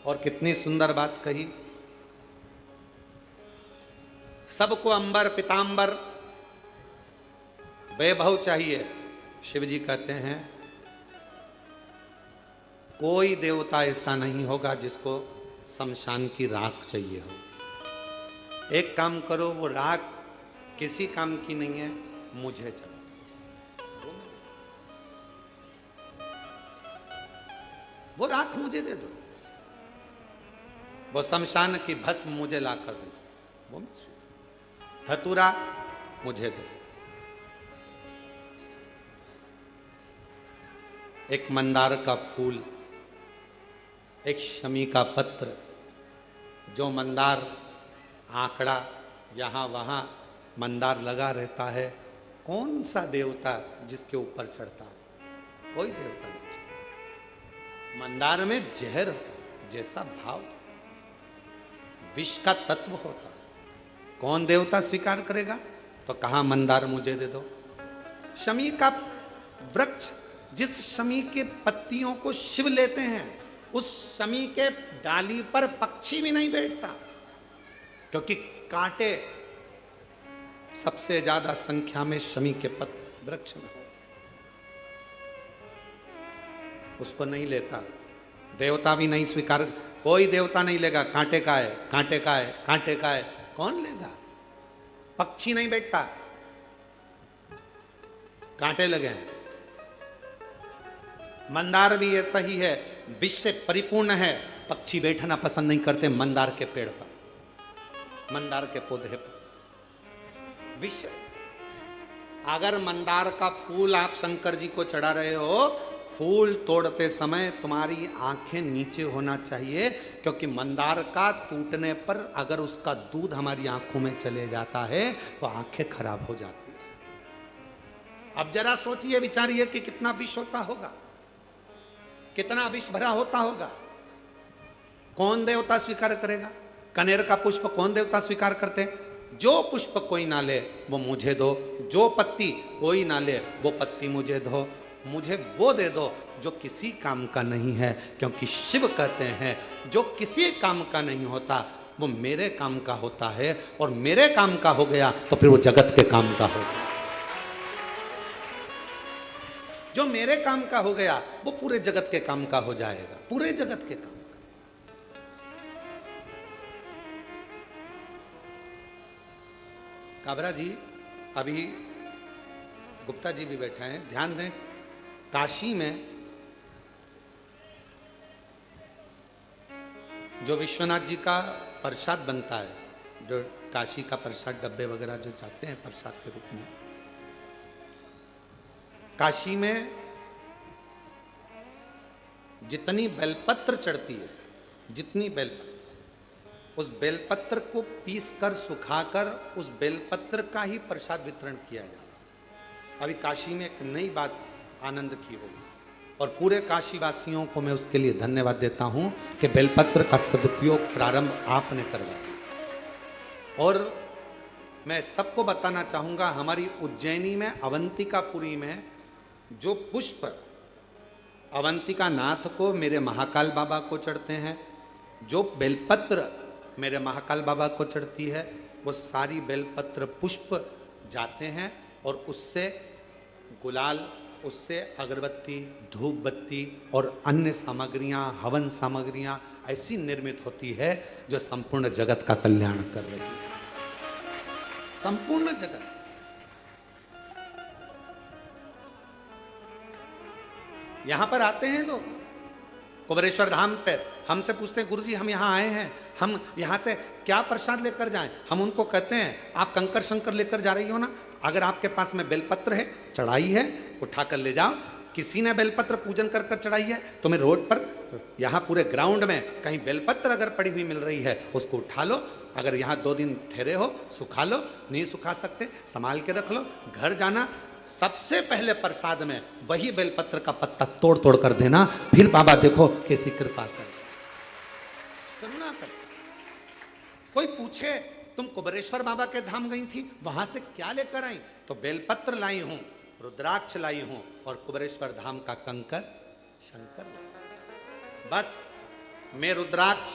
और कितनी सुंदर बात कही। सबको अंबर पीतांबर वैभव चाहिए। शिव जी कहते हैं कोई देवता ऐसा नहीं होगा जिसको शमशान की राख चाहिए हो। एक काम करो, वो राख किसी काम की नहीं है, मुझे चलो, वो राख मुझे दे दो। वो शमशान की भस्म मुझे ला कर दे दो। वो धतूरा मुझे दो। एक मंदार का फूल, एक शमी का पत्र। जो मंदार आंकड़ा यहाँ वहाँ मंदार लगा रहता है, कौन सा देवता जिसके ऊपर चढ़ता है? कोई देवता नहीं चढ़ता। मंदार में जहर जैसा भाव, विष का तत्व होता है। कौन देवता स्वीकार करेगा? तो कहा मंदार मुझे दे दो। शमी का वृक्ष, जिस शमी के पत्तियों को शिव लेते हैं, उस शमी के डाली पर पक्षी भी नहीं बैठता, क्योंकि कांटे सबसे ज्यादा संख्या में शमी के वृक्ष में हो। उसको नहीं लेता, देवता भी नहीं स्वीकार। कोई देवता नहीं लेगा। कांटे का है, कांटे का है, कांटे का है, कौन लेगा? पक्षी नहीं बैठता, कांटे लगे हैं। मंदार भी ऐसा ही है, विष से परिपूर्ण है। पक्षी बैठना पसंद नहीं करते मंदार के पेड़ पर, मंदार के पौधे पर। विष। अगर मंदार का फूल आप शंकर जी को चढ़ा रहे हो, फूल तोड़ते समय तुम्हारी आंखें नीचे होना चाहिए, क्योंकि मंदार का टूटने पर अगर उसका दूध हमारी आंखों में चले जाता है तो आंखें खराब हो जाती है। अब जरा सोचिए, विचारिए कि कितना विष होता होगा, कितना विष भरा होता होगा। कौन देवता स्वीकार करेगा? कनेर का पुष्प कौन देवता स्वीकार करते? जो पुष्प कोई ना ले वो मुझे दो, जो पत्ती कोई ना ले वो पत्ती मुझे दो। मुझे वो दे दो जो किसी काम का नहीं है, क्योंकि शिव कहते हैं जो किसी काम का नहीं होता वो मेरे काम का होता है, और मेरे काम का हो गया तो फिर वो जगत के काम का होगा। जो मेरे काम का हो गया वो पूरे जगत के काम का हो जाएगा, पूरे जगत के काम का। काबरा जी, अभी गुप्ता जी भी बैठे हैं, ध्यान दें। काशी में जो विश्वनाथ जी का प्रसाद बनता है, जो काशी का प्रसाद डब्बे वगैरह जो जाते हैं प्रसाद के रूप में, काशी में जितनी बेलपत्र चढ़ती है, जितनी बेलपत्र, उस बेलपत्र को पीस कर सुखाकर उस बेलपत्र का ही प्रसाद वितरण किया जाए। अभी काशी में एक नई बात आनंद की होगी और पूरे काशी वासियों को मैं उसके लिए धन्यवाद देता हूं कि बेलपत्र का सदुपयोग प्रारंभ आपने करवाया। और मैं सबको बताना चाहूंगा, हमारी उज्जैनी में अवंतिकापुरी में जो पुष्प अवंतिका नाथ को, मेरे महाकाल बाबा को चढ़ते हैं, जो बेलपत्र मेरे महाकाल बाबा को चढ़ती है, वो सारी बेलपत्र पुष्प जाते हैं और उससे गुलाल, उससे अगरबत्ती, धूप बत्ती और अन्य सामग्रियां, हवन सामग्रियां ऐसी निर्मित होती है जो संपूर्ण जगत का कल्याण कर रही है। संपूर्ण जगत। यहां पर आते हैं लोग कुबेरेश्वर धाम पर, हमसे पूछते हैं गुरुजी हम यहाँ आए हैं, हम यहाँ से क्या प्रसाद लेकर जाएं? हम उनको कहते हैं आप कंकर शंकर लेकर जा रही हो ना, अगर आपके पास में बेलपत्र है, चढ़ाई है, उठाकर ले जाओ। किसी ने बेलपत्र पूजन कर कर चढ़ाई है, तुम्हें रोड पर, यहाँ पूरे ग्राउंड में कहीं बेलपत्र अगर पड़ी हुई मिल रही है, उसको उठा लो। अगर यहाँ 2 दिन ठहरे हो, सुखा लो, नहीं सुखा सकते संभाल के रख लो। घर जाना, सबसे पहले प्रसाद में वही बेलपत्र का पत्ता तोड़ तोड़ कर देना, फिर बाबा देखो कैसी कृपा कर। करुणा कर। कोई पूछे तुम कुबेरेश्वर बाबा के धाम गई थी, वहां से क्या लेकर आई? तो बेलपत्र लाई हूं, रुद्राक्ष लाई हूं और कुबेरेश्वर धाम का कंकर शंकर लाई। बस मैं रुद्राक्ष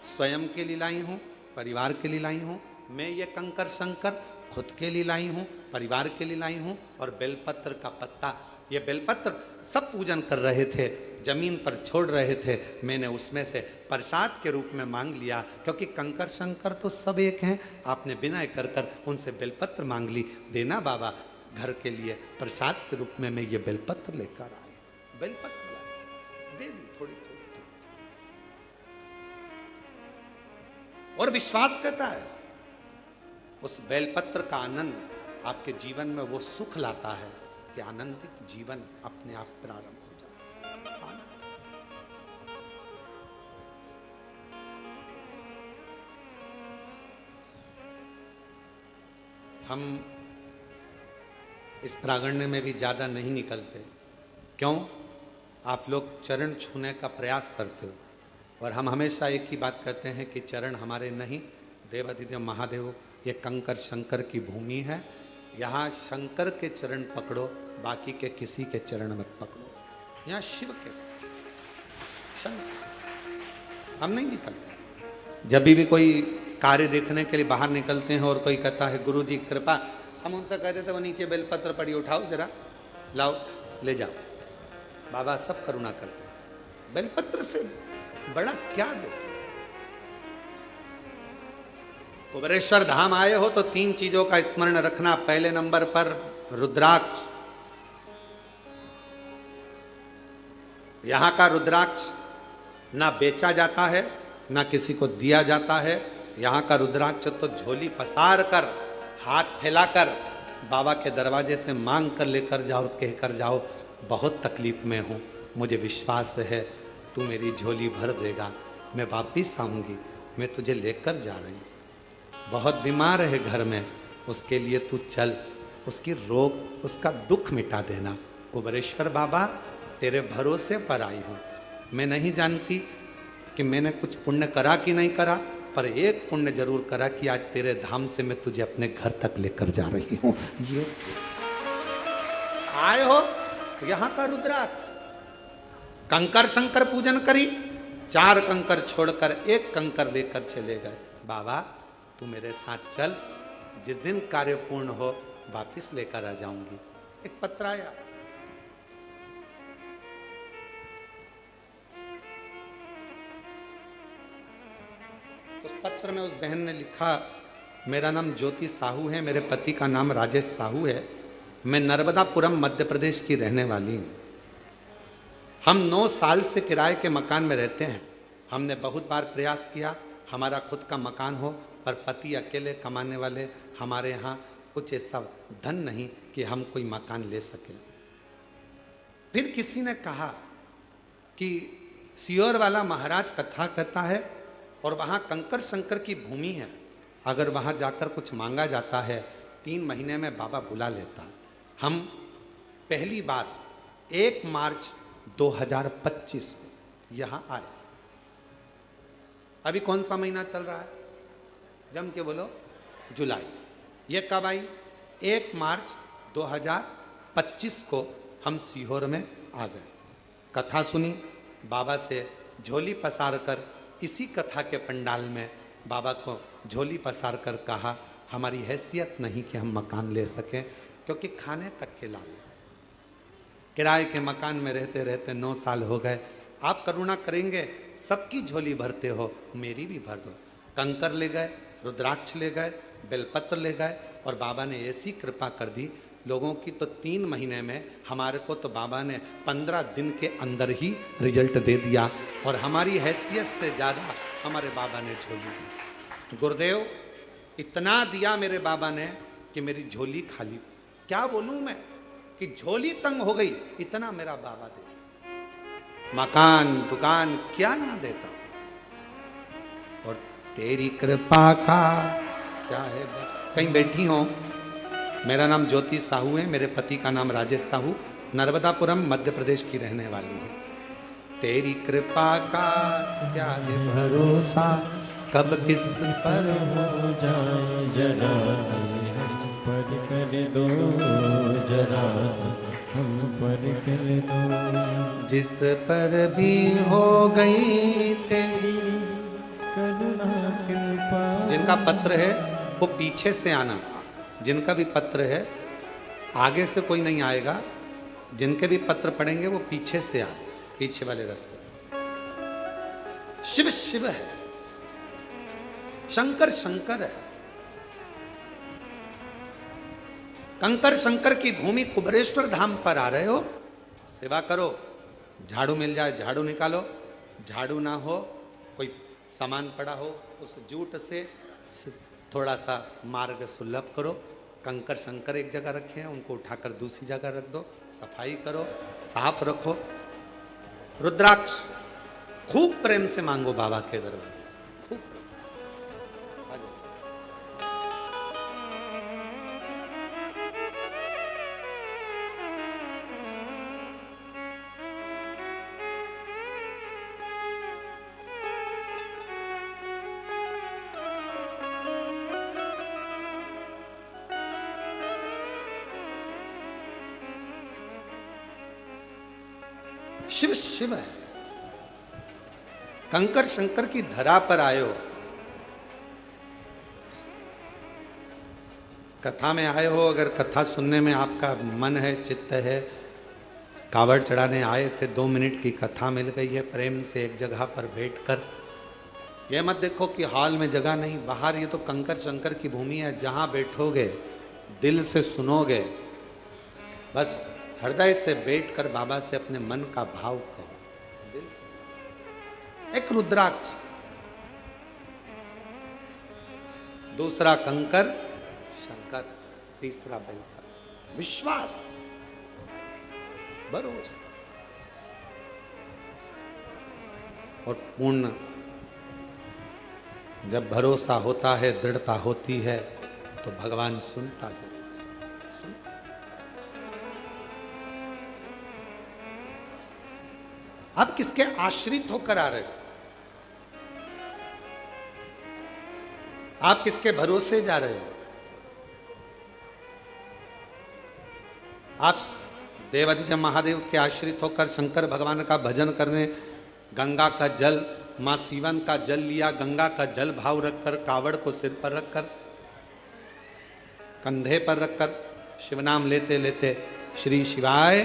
स्वयं के लिए लाई हूं, परिवार के लिए लाई हूं। मैं ये कंकर शंकर खुद के लिए लाई हूं, परिवार के लिए लाई हूं। और बेलपत्र का पत्ता, ये बेलपत्र सब पूजन कर रहे थे, जमीन पर छोड़ रहे थे, मैंने उसमें से प्रसाद के रूप में मांग लिया, क्योंकि कंकर शंकर तो सब एक हैं। आपने विनय कर कर उनसे बेलपत्र मांग ली, देना बाबा घर के लिए प्रसाद के रूप में। मैं ये बेलपत्र लेकर आया, बेलपत्र लाया, दे दी थोड़ी थोड़ी। और विश्वास कहता है उस बेलपत्र का आनंद आपके जीवन में वो सुख लाता है कि आनंदित जीवन अपने आप प्रारंभ हो जाता है। हम इस प्रांगण में भी ज्यादा नहीं निकलते, क्यों? आप लोग चरण छूने का प्रयास करते हो और हम हमेशा एक ही बात कहते हैं कि चरण हमारे नहीं, देवाधिदेव महादेव, ये कंकर शंकर की भूमि है। यहाँ शंकर के चरण पकड़ो, बाकी के किसी के चरण मत पकड़ो। यहाँ शिव के शंकर। हम नहीं निकलते। जब भी कोई कार्य देखने के लिए बाहर निकलते हैं और कोई कहता है गुरु जी कृपा, हम उनसे कहते थे वो नीचे बेलपत्र पड़ी, उठाओ जरा, लाओ, ले जाओ। बाबा सब करुणा करते हैं। बेलपत्र से बड़ा क्या दे? कुबेरेश्वर धाम आए हो तो 3 चीजों का स्मरण रखना। पहले नंबर पर रुद्राक्ष। यहां का रुद्राक्ष ना बेचा जाता है, ना किसी को दिया जाता है। यहां का रुद्राक्ष तो झोली पसार कर, हाथ फैलाकर बाबा के दरवाजे से मांग कर लेकर जाओ, कहकर जाओ बहुत तकलीफ में हूं, मुझे विश्वास है तू मेरी झोली भर देगा, मैं वापिस आऊंगी, मैं तुझे लेकर जा रही हूं। बहुत बीमार है घर में, उसके लिए तू चल, उसकी रोग, उसका दुख मिटा देना। कुबेरेश्वर बाबा तेरे भरोसे पर आई हूँ। मैं नहीं जानती कि मैंने कुछ पुण्य करा कि नहीं करा, पर एक पुण्य जरूर करा कि आज तेरे धाम से मैं तुझे अपने घर तक लेकर जा रही हूँ। ये आए हो यहाँ का रुद्राक्ष, कंकर शंकर पूजन करी, 4 कंकर छोड़कर 1 कंकर लेकर चले गए। बाबा तू मेरे साथ चल, जिस दिन कार्य पूर्ण हो वापिस लेकर आ जाऊंगी। एक पत्र आया, उस पत्र में उस बहन ने लिखा, मेरा नाम ज्योति साहू है, मेरे पति का नाम राजेश साहू है, मैं नर्मदापुरम मध्य प्रदेश की रहने वाली हूँ। हम 9 साल से किराए के मकान में रहते हैं। हमने बहुत बार प्रयास किया हमारा खुद का मकान हो, पर पति अकेले कमाने वाले, हमारे यहाँ कुछ ऐसा धन नहीं कि हम कोई मकान ले सकें। फिर किसी ने कहा कि सियोर वाला महाराज कथा कहता है और वहाँ कंकर शंकर की भूमि है, अगर वहाँ जाकर कुछ मांगा जाता है 3 महीने में बाबा बुला लेता है। हम पहली बार 1 मार्च 2025 को यहाँ आए। अभी कौन सा महीना चल रहा है? जम के बोलो, जुलाई। ये कब आई? 1 मार्च 2025 को हम सीहोर में आ गए। कथा सुनी, बाबा से झोली पसार कर, इसी कथा के पंडाल में बाबा को झोली पसार कर कहा, हमारी हैसियत नहीं कि हम मकान ले सकें, क्योंकि खाने तक के लाले, किराए के मकान में रहते रहते 9 साल हो गए। आप करुणा करेंगे, सबकी झोली भरते हो, मेरी भी भर दो। कंकर ले गए, रुद्राक्ष ले गए, बेलपत्र ले गए, और बाबा ने ऐसी कृपा कर दी लोगों की, तो 3 महीने में, हमारे को तो बाबा ने 15 दिन के अंदर ही रिजल्ट दे दिया, और हमारी हैसियत से ज़्यादा हमारे बाबा ने झोली दी। गुरुदेव इतना दिया मेरे बाबा ने कि मेरी झोली खाली, क्या बोलूँ मैं कि झोली तंग हो गई, इतना मेरा बाबा दे। मकान दुकान क्या ना देता, और तेरी कृपा का क्या है। कहीं बैठी हो, मेरा नाम ज्योति साहू है, मेरे पति का नाम राजेश साहू, नर्मदापुरम मध्य प्रदेश की रहने वाली है। तेरी कृपा का क्या है भरोसा, कब किस पर हो जाए जरा पर कर दो, जरा हम पर कर दो। जिस पर भी हो गई तेरी करुणा कृपा। जिनका पत्र है वो पीछे से आना, जिनका भी पत्र है आगे से कोई नहीं आएगा, जिनके भी पत्र पढ़ेंगे वो पीछे से आए, पीछे वाले रास्ते से। शिव शिव है, शंकर शंकर है। कंकर शंकर की भूमि कुबरेश्वर धाम पर आ रहे हो, सेवा करो। झाड़ू मिल जाए झाड़ू निकालो, झाड़ू ना हो कोई सामान पड़ा हो उस जूट से थोड़ा सा मार्ग सुलभ करो। कंकर शंकर एक जगह रखे हैं, उनको उठाकर दूसरी जगह रख दो, सफाई करो, साफ रखो। रुद्राक्ष खूब प्रेम से मांगो बाबा के दरवाजे से, खूब। शिव शिव है, कंकर शंकर की धरा पर आए हो, कथा में आए हो। अगर कथा सुनने में आपका मन है, चित्त है, कावड़ चढ़ाने आए थे, 2 मिनट की कथा मिल गई है, प्रेम से एक जगह पर बैठकर, यह मत देखो कि हॉल में जगह नहीं, बाहर ये तो कंकर शंकर की भूमि है, जहां बैठोगे दिल से सुनोगे, बस हृदय से बैठकर बाबा से अपने मन का भाव कहो, दिल से। एक रुद्राक्ष, दूसरा कंकर शंकर, तीसरा बेलपत्र। विश्वास, भरोसा और पूर्ण। जब भरोसा होता है, दृढ़ता होती है, तो भगवान सुनता जरूर। आप किसके आश्रित होकर आ रहे हो? आप किसके भरोसे जा रहे हो? आप देवादिदेव महादेव के आश्रित होकर शंकर भगवान का भजन करने गंगा का जल, मां सीवन का जल लिया, गंगा का जल भाव रखकर, कावड़ को सिर पर रखकर, कंधे पर रखकर शिव नाम लेते लेते श्री शिवाय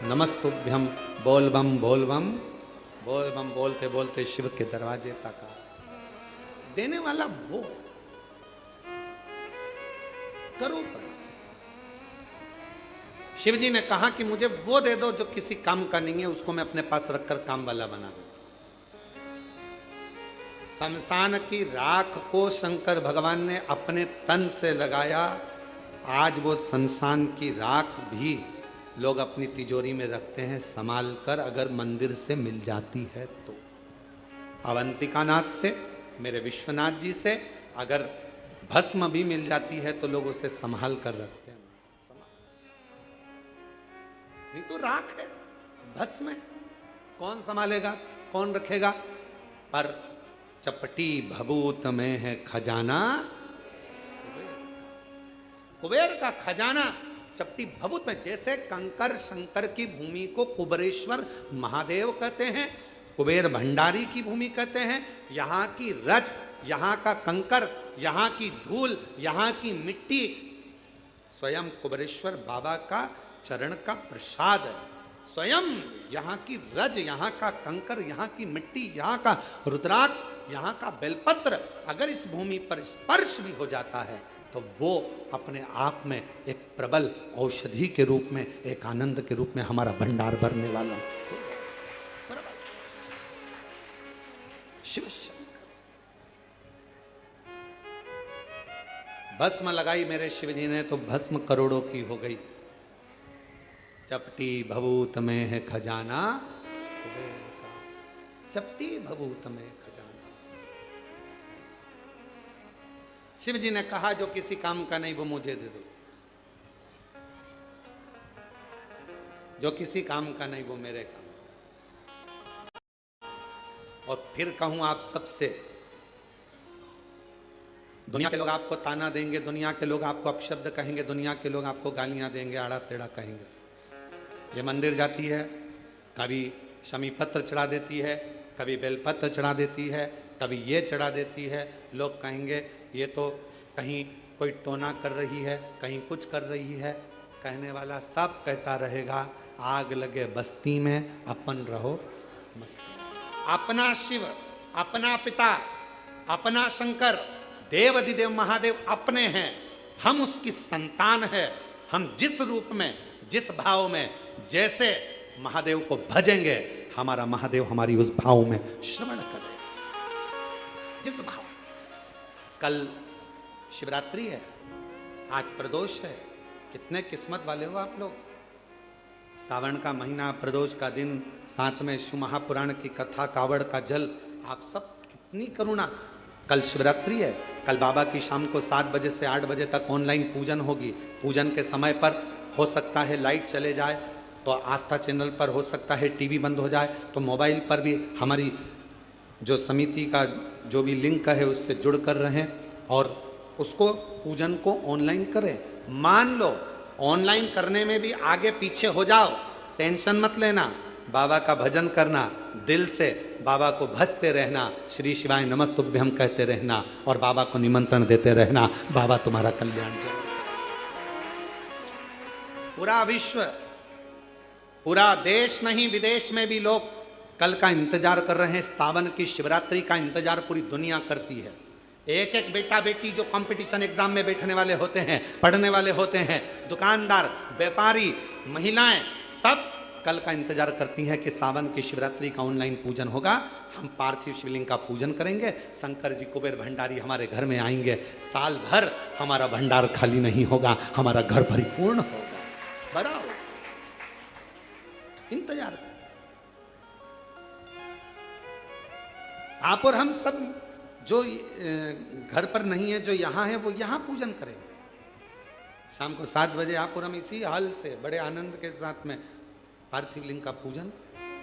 नमस्तुभ्यम बोल बम बोलते बोलते शिव के दरवाजे तक आ। देने वाला वो, करो। शिव जी ने कहा कि मुझे वो दे दो जो किसी काम का नहीं है, उसको मैं अपने पास रखकर काम वाला बना दूं। शमशान की राख को शंकर भगवान ने अपने तन से लगाया। आज वो शमशान की राख भी लोग अपनी तिजोरी में रखते हैं संभाल कर, अगर मंदिर से मिल जाती है तो। अवंतिका नाथ से, मेरे विश्वनाथ जी से अगर भस्म भी मिल जाती है तो लोग उसे संभाल कर रखते हैं। नहीं तो राख है, भस्म है, कौन संभालेगा, कौन रखेगा। पर चपटी भभूत में है खजाना, कुबेर का खजाना चपटी भभूत में। जैसे कंकर शंकर की भूमि को कुबेरेश्वर महादेव कहते हैं, कुबेर भंडारी की भूमि कहते हैं। यहाँ की रज, यहाँ का कंकर, यहाँ की धूल, यहाँ की मिट्टी स्वयं कुबेरेश्वर बाबा का चरण का प्रसाद है। स्वयं यहाँ की रज, यहाँ का कंकर, यहाँ की मिट्टी, यहाँ का रुद्राक्ष, यहाँ का बेलपत्र अगर इस भूमि पर स्पर्श भी हो जाता है तो वो अपने आप में एक प्रबल औषधि के रूप में, एक आनंद के रूप में हमारा भंडार भरने वाला शिव शंकर। भस्म लगाई मेरे शिव जी ने तो भस्म करोड़ों की हो गई। चपटी भभूत में है खजाना कुबेर का, चपटी भभूत में खजाना। शिव जी ने कहा जो किसी काम का नहीं वो मुझे दे दो, जो किसी काम का नहीं वो मेरे काम। और फिर कहूं आप सबसे, दुनिया के लोग आपको ताना देंगे, दुनिया के लोग आपको अपशब्द कहेंगे, दुनिया के लोग आपको गालियां देंगे, आड़ा टेढ़ा कहेंगे। ये मंदिर जाती है, कभी शमी पत्र चढ़ा देती है, कभी बेलपत्र चढ़ा देती है, कभी ये चढ़ा देती है। लोग कहेंगे ये तो कहीं कोई टोना कर रही है, कहीं कुछ कर रही है। कहने वाला सब कहता रहेगा आग लगे बस्ती में, अपन रहो मस्ती। अपना शिव, अपना पिता, अपना शंकर, देव अधिदेव महादेव अपने हैं, हम उसकी संतान है। हम जिस रूप में, जिस भाव में, जैसे महादेव को भजेंगे, हमारा महादेव हमारी उस भाव में श्रवण करे। जिस भाव, कल शिवरात्रि है, आज प्रदोष है। कितने किस्मत वाले हो आप लोग। सावन का महीना, प्रदोष का दिन, साथ में शिव महापुराण की कथा, कावड़ का जल, आप सब कितनी करुणा। कल शिवरात्रि है, कल बाबा की शाम को 7 बजे से 8 बजे तक ऑनलाइन पूजन होगी। पूजन के समय पर हो सकता है लाइट चले जाए तो आस्था चैनल पर, हो सकता है टीवी बंद हो जाए तो मोबाइल पर भी हमारी जो समिति का जो भी लिंक है उससे जुड़ कर रहें और उसको पूजन को ऑनलाइन करें। मान लो ऑनलाइन करने में भी आगे पीछे हो जाओ, टेंशन मत लेना। बाबा का भजन करना, दिल से बाबा को भजते रहना, श्री शिवाय नमस्तुभ्यम कहते रहना और बाबा को निमंत्रण देते रहना। बाबा तुम्हारा कल्याण जरूर। पूरा विश्व, पूरा देश नहीं विदेश में भी लोग कल का इंतजार कर रहे हैं। सावन की शिवरात्रि का इंतजार पूरी दुनिया करती है। एक एक बेटा बेटी जो कंपटीशन एग्जाम में बैठने वाले होते हैं, पढ़ने वाले होते हैं, दुकानदार, व्यापारी, महिलाएं, सब कल का इंतजार करती हैं कि सावन की शिवरात्रि का ऑनलाइन पूजन होगा। हम पार्थिव शिवलिंग का पूजन करेंगे, शंकर जी कुबेर भंडारी हमारे घर में आएंगे। साल भर हमारा भंडार खाली नहीं होगा, हमारा घर परिपूर्ण होगा, बड़ा होगा। इंतजार करें आप और हम सब। जो घर पर नहीं है, जो यहाँ है, वो यहाँ पूजन करेंगे। शाम को 7 बजे आप और हम इसी हाल से बड़े आनंद के साथ में पार्थिव लिंग का पूजन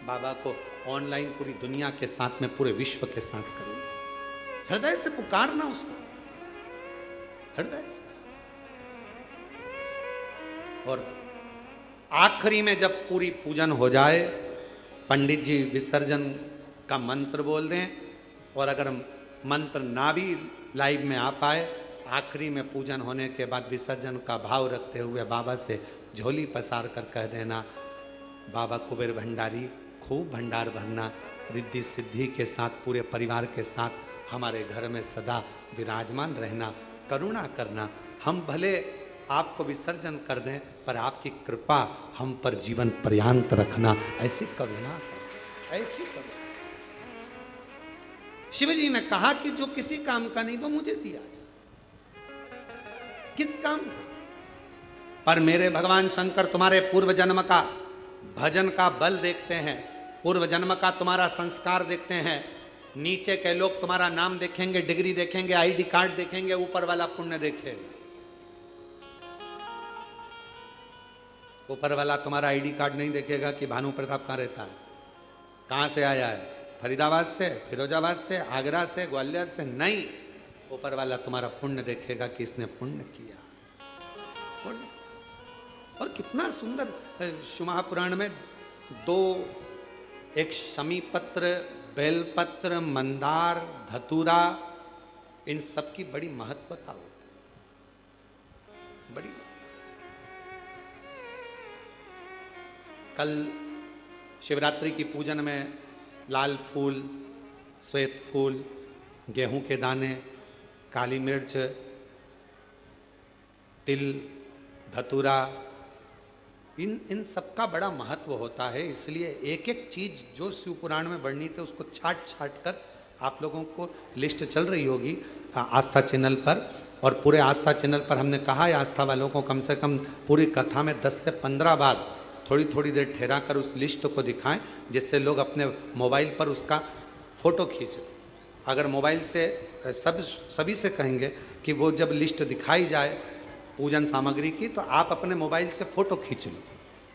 बाबा को ऑनलाइन पूरी दुनिया के साथ में, पूरे विश्व के साथ करेंगे। हृदय से पुकारना उसको, हृदय से। और आखिरी में जब पूरी पूजन हो जाए, पंडित जी विसर्जन का मंत्र बोल दें। और अगर मंत्र ना भी लाइव में आ पाए, आखिरी में पूजन होने के बाद विसर्जन का भाव रखते हुए बाबा से झोली पसार कर कह देना, बाबा कुबेर भंडारी खूब भंडार भरना, रिद्धि सिद्धि के साथ, पूरे परिवार के साथ हमारे घर में सदा विराजमान रहना, करुणा करना। हम भले आपको विसर्जन कर दें पर आपकी कृपा हम पर जीवन पर्यंत रखना, ऐसी करुणा, ऐसी करुणा। शिव जी ने कहा कि जो किसी काम का नहीं वो मुझे दिया जाए। किस काम का? पर मेरे भगवान शंकर तुम्हारे पूर्व जन्म का भजन का बल देखते हैं, पूर्व जन्म का तुम्हारा संस्कार देखते हैं। नीचे के लोग तुम्हारा नाम देखेंगे, डिग्री देखेंगे, आईडी कार्ड देखेंगे, ऊपर वाला पुण्य देखेगा। ऊपर वाला तुम्हारा आईडी कार्ड नहीं देखेगा कि भानु प्रताप कहाँ रहता है, कहाँ से आया है, फरीदाबाद से, फिरोजाबाद से, आगरा से, ग्वालियर से, नहीं। ऊपर वाला तुम्हारा पुण्य देखेगा कि इसने पुण्य किया। और कितना सुंदर शिव महापुराण में दो, एक शमी पत्र, बेलपत्र, मंदार, धतूरा, इन सब की बड़ी महत्वता होती है, बड़ी। कल शिवरात्रि की पूजन में लाल फूल, श्वेत फूल, गेहूं के दाने, काली मिर्च, तिल, धतूरा, इन सब का बड़ा महत्व होता है। इसलिए एक एक चीज जो शिव पुराण में वर्णित है उसको छाट छाट कर आप लोगों को लिस्ट चल रही होगी आस्था चैनल पर। और पूरे आस्था चैनल पर हमने कहा है आस्था वालों को कम से कम पूरी कथा में 10 से 15 बार थोड़ी थोड़ी देर ठहरा कर उस लिस्ट को दिखाएं, जिससे लोग अपने मोबाइल पर उसका फोटो खींचें। अगर मोबाइल से सभी से कहेंगे कि वो जब लिस्ट दिखाई जाए पूजन सामग्री की, तो आप अपने मोबाइल से फोटो खींच लो,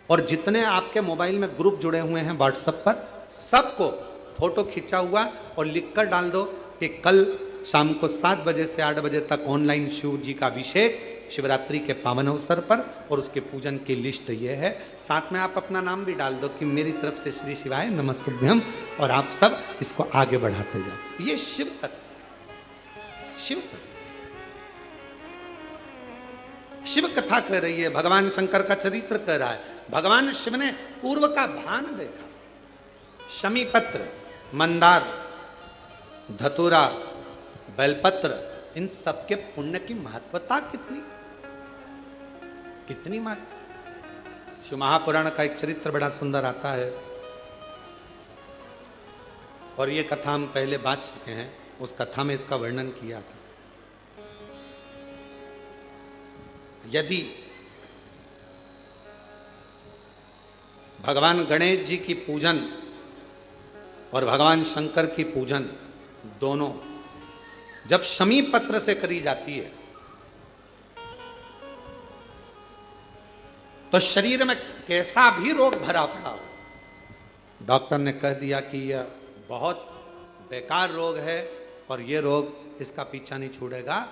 और जितने आपके मोबाइल में ग्रुप जुड़े हुए हैं व्हाट्सएप पर, सबको फोटो खींचा हुआ और लिख कर डाल दो कि कल शाम को 7 बजे से 8 बजे तक ऑनलाइन शिव जी का अभिषेक शिवरात्रि के पावन अवसर पर, और उसके पूजन की लिस्ट ये है। साथ में आप अपना नाम भी डाल दो कि मेरी तरफ से श्री शिवाय नमस्तुभ्यम, और आप सब इसको आगे बढ़ाते जाओ। ये शिव तत्व, शिव तत्व, शिव कथा कह रही है, भगवान शंकर का चरित्र कह रहा है। भगवान शिव ने पूर्व का भान देखा। शमी पत्र, मंदार, धतूरा, बेलपत्र, इन सबके पुण्य की महत्वता कितनी कितनी महत्व। शिव महापुराण का एक चरित्र बड़ा सुंदर आता है, और ये कथा हम पहले बात चुके हैं। उस कथा में इसका वर्णन किया था। यदि भगवान गणेश जी की पूजन और भगवान शंकर की पूजन दोनों जब शमी पत्र से करी जाती है, तो शरीर में कैसा भी रोग भरा पड़ा हो, डॉक्टर ने कह दिया कि यह बहुत बेकार रोग है और ये रोग इसका पीछा नहीं छोड़ेगा।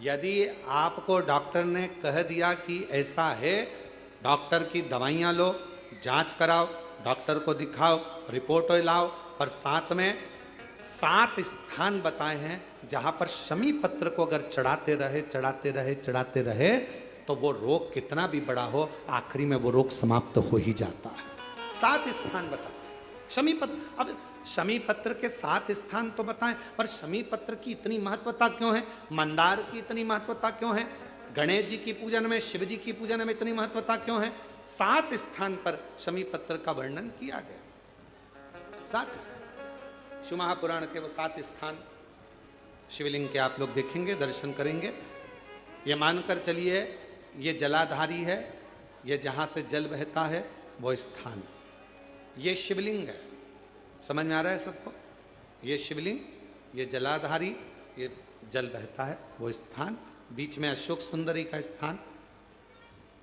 यदि आपको डॉक्टर ने कह दिया कि ऐसा है, डॉक्टर की दवाइयाँ लो, जांच कराओ, डॉक्टर को दिखाओ, रिपोर्ट लाओ, पर साथ में 7 स्थान बताए हैं जहाँ पर शमी पत्र को अगर चढ़ाते रहे तो वो रोग कितना भी बड़ा हो, आखिरी में वो रोग समाप्त हो ही जाता है। 7 स्थान बताए शमी पत्र। अब शमी पत्र के 7 स्थान तो बताएं, पर शमी पत्र की इतनी महत्वता क्यों है, मंदार की इतनी महत्वता क्यों है, गणेश जी की पूजन में, शिव जी की पूजन में इतनी महत्वता क्यों है? 7 स्थान पर शमी पत्र का वर्णन किया गया। 7 स्थान, शिव महापुराण के वो 7 स्थान शिवलिंग के आप लोग देखेंगे, दर्शन करेंगे। ये मानकर चलिए ये जलाधारी है, ये जहाँ से जल बहता है वो स्थान, ये शिवलिंग है। समझ में आ रहा है सबको? ये शिवलिंग, ये जलाधारी, ये जल बहता है वो स्थान, बीच में अशोक सुंदरी का स्थान,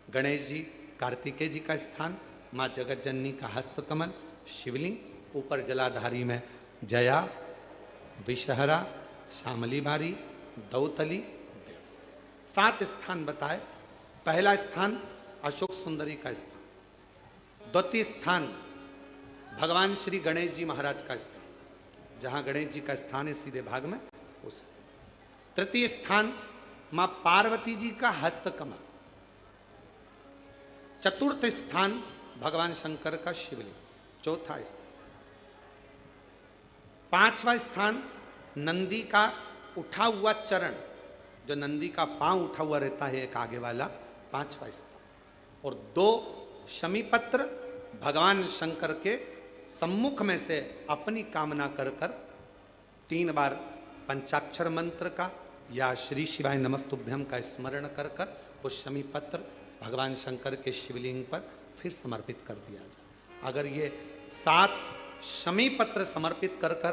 गणेश जी कार्तिकेय जी का स्थान, माँ जगत जननी का हस्तकमल, शिवलिंग, ऊपर जलाधारी में जया, विषहरा, श्यामली बारी, दौतली, देव। 7 स्थान बताए। पहला स्थान अशोक सुंदरी का स्थान, द्वितीय स्थान भगवान श्री गणेश जी महाराज का स्थान, जहां गणेश जी का स्थान है सीधे भाग में उस स्थान। तृतीय स्थान मां पार्वती जी का हस्तकमल। चतुर्थ स्थान भगवान शंकर का शिवलिंग। चौथा स्थान। 5वां स्थान नंदी का उठा हुआ चरण, जो नंदी का पांव उठा हुआ रहता है एक आगे वाला, 5वां स्थान। और 2 शमी पत्र भगवान शंकर के सम्मुख में से अपनी कामना कर 3 बार पंचाक्षर मंत्र का या श्री शिवाय नमस्तुभ्यम का स्मरण कर वो शमी पत्र भगवान शंकर के शिवलिंग पर फिर समर्पित कर दिया जाए। अगर ये 7 शमी पत्र समर्पित कर कर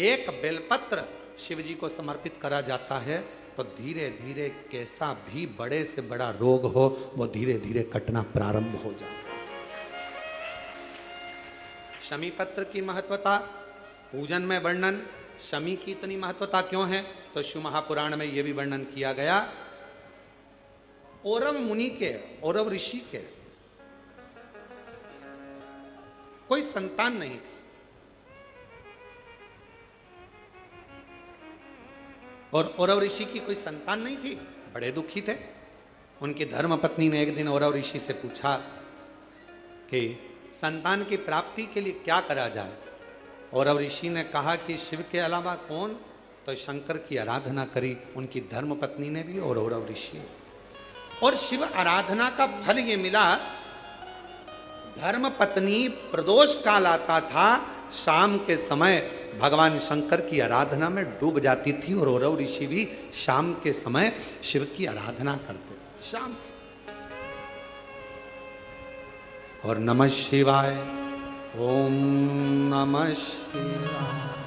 एक बेलपत्र शिव जी को समर्पित करा जाता है तो धीरे धीरे कैसा भी बड़े से बड़ा रोग हो वो धीरे धीरे कटना प्रारंभ हो जाता है। शमी पत्र की महत्वता, पूजन में वर्णन, शमी की इतनी महत्वता क्यों है तो शिव महापुराण में यह भी वर्णन किया गया। औरव मुनि के, औरव ऋषि के कोई संतान नहीं थी और औरव ऋषि की कोई संतान नहीं थी, बड़े दुखी थे। उनकी धर्म पत्नी ने एक दिन औरव ऋषि से पूछा कि संतान की प्राप्ति के लिए क्या करा जाए। औरव ऋषि ने कहा कि शिव के अलावा कौन, तो शंकर की आराधना करी उनकी धर्म पत्नी ने भी और औरव ऋषि ने। और शिव आराधना का फल ये मिला, धर्म पत्नी प्रदोष काल आता था, शाम के समय भगवान शंकर की आराधना में डूब जाती थी और औरव ऋषि भी शाम के समय शिव की आराधना करते थे शाम के समय। और नमः शिवाय, ओम नमः शिवाय।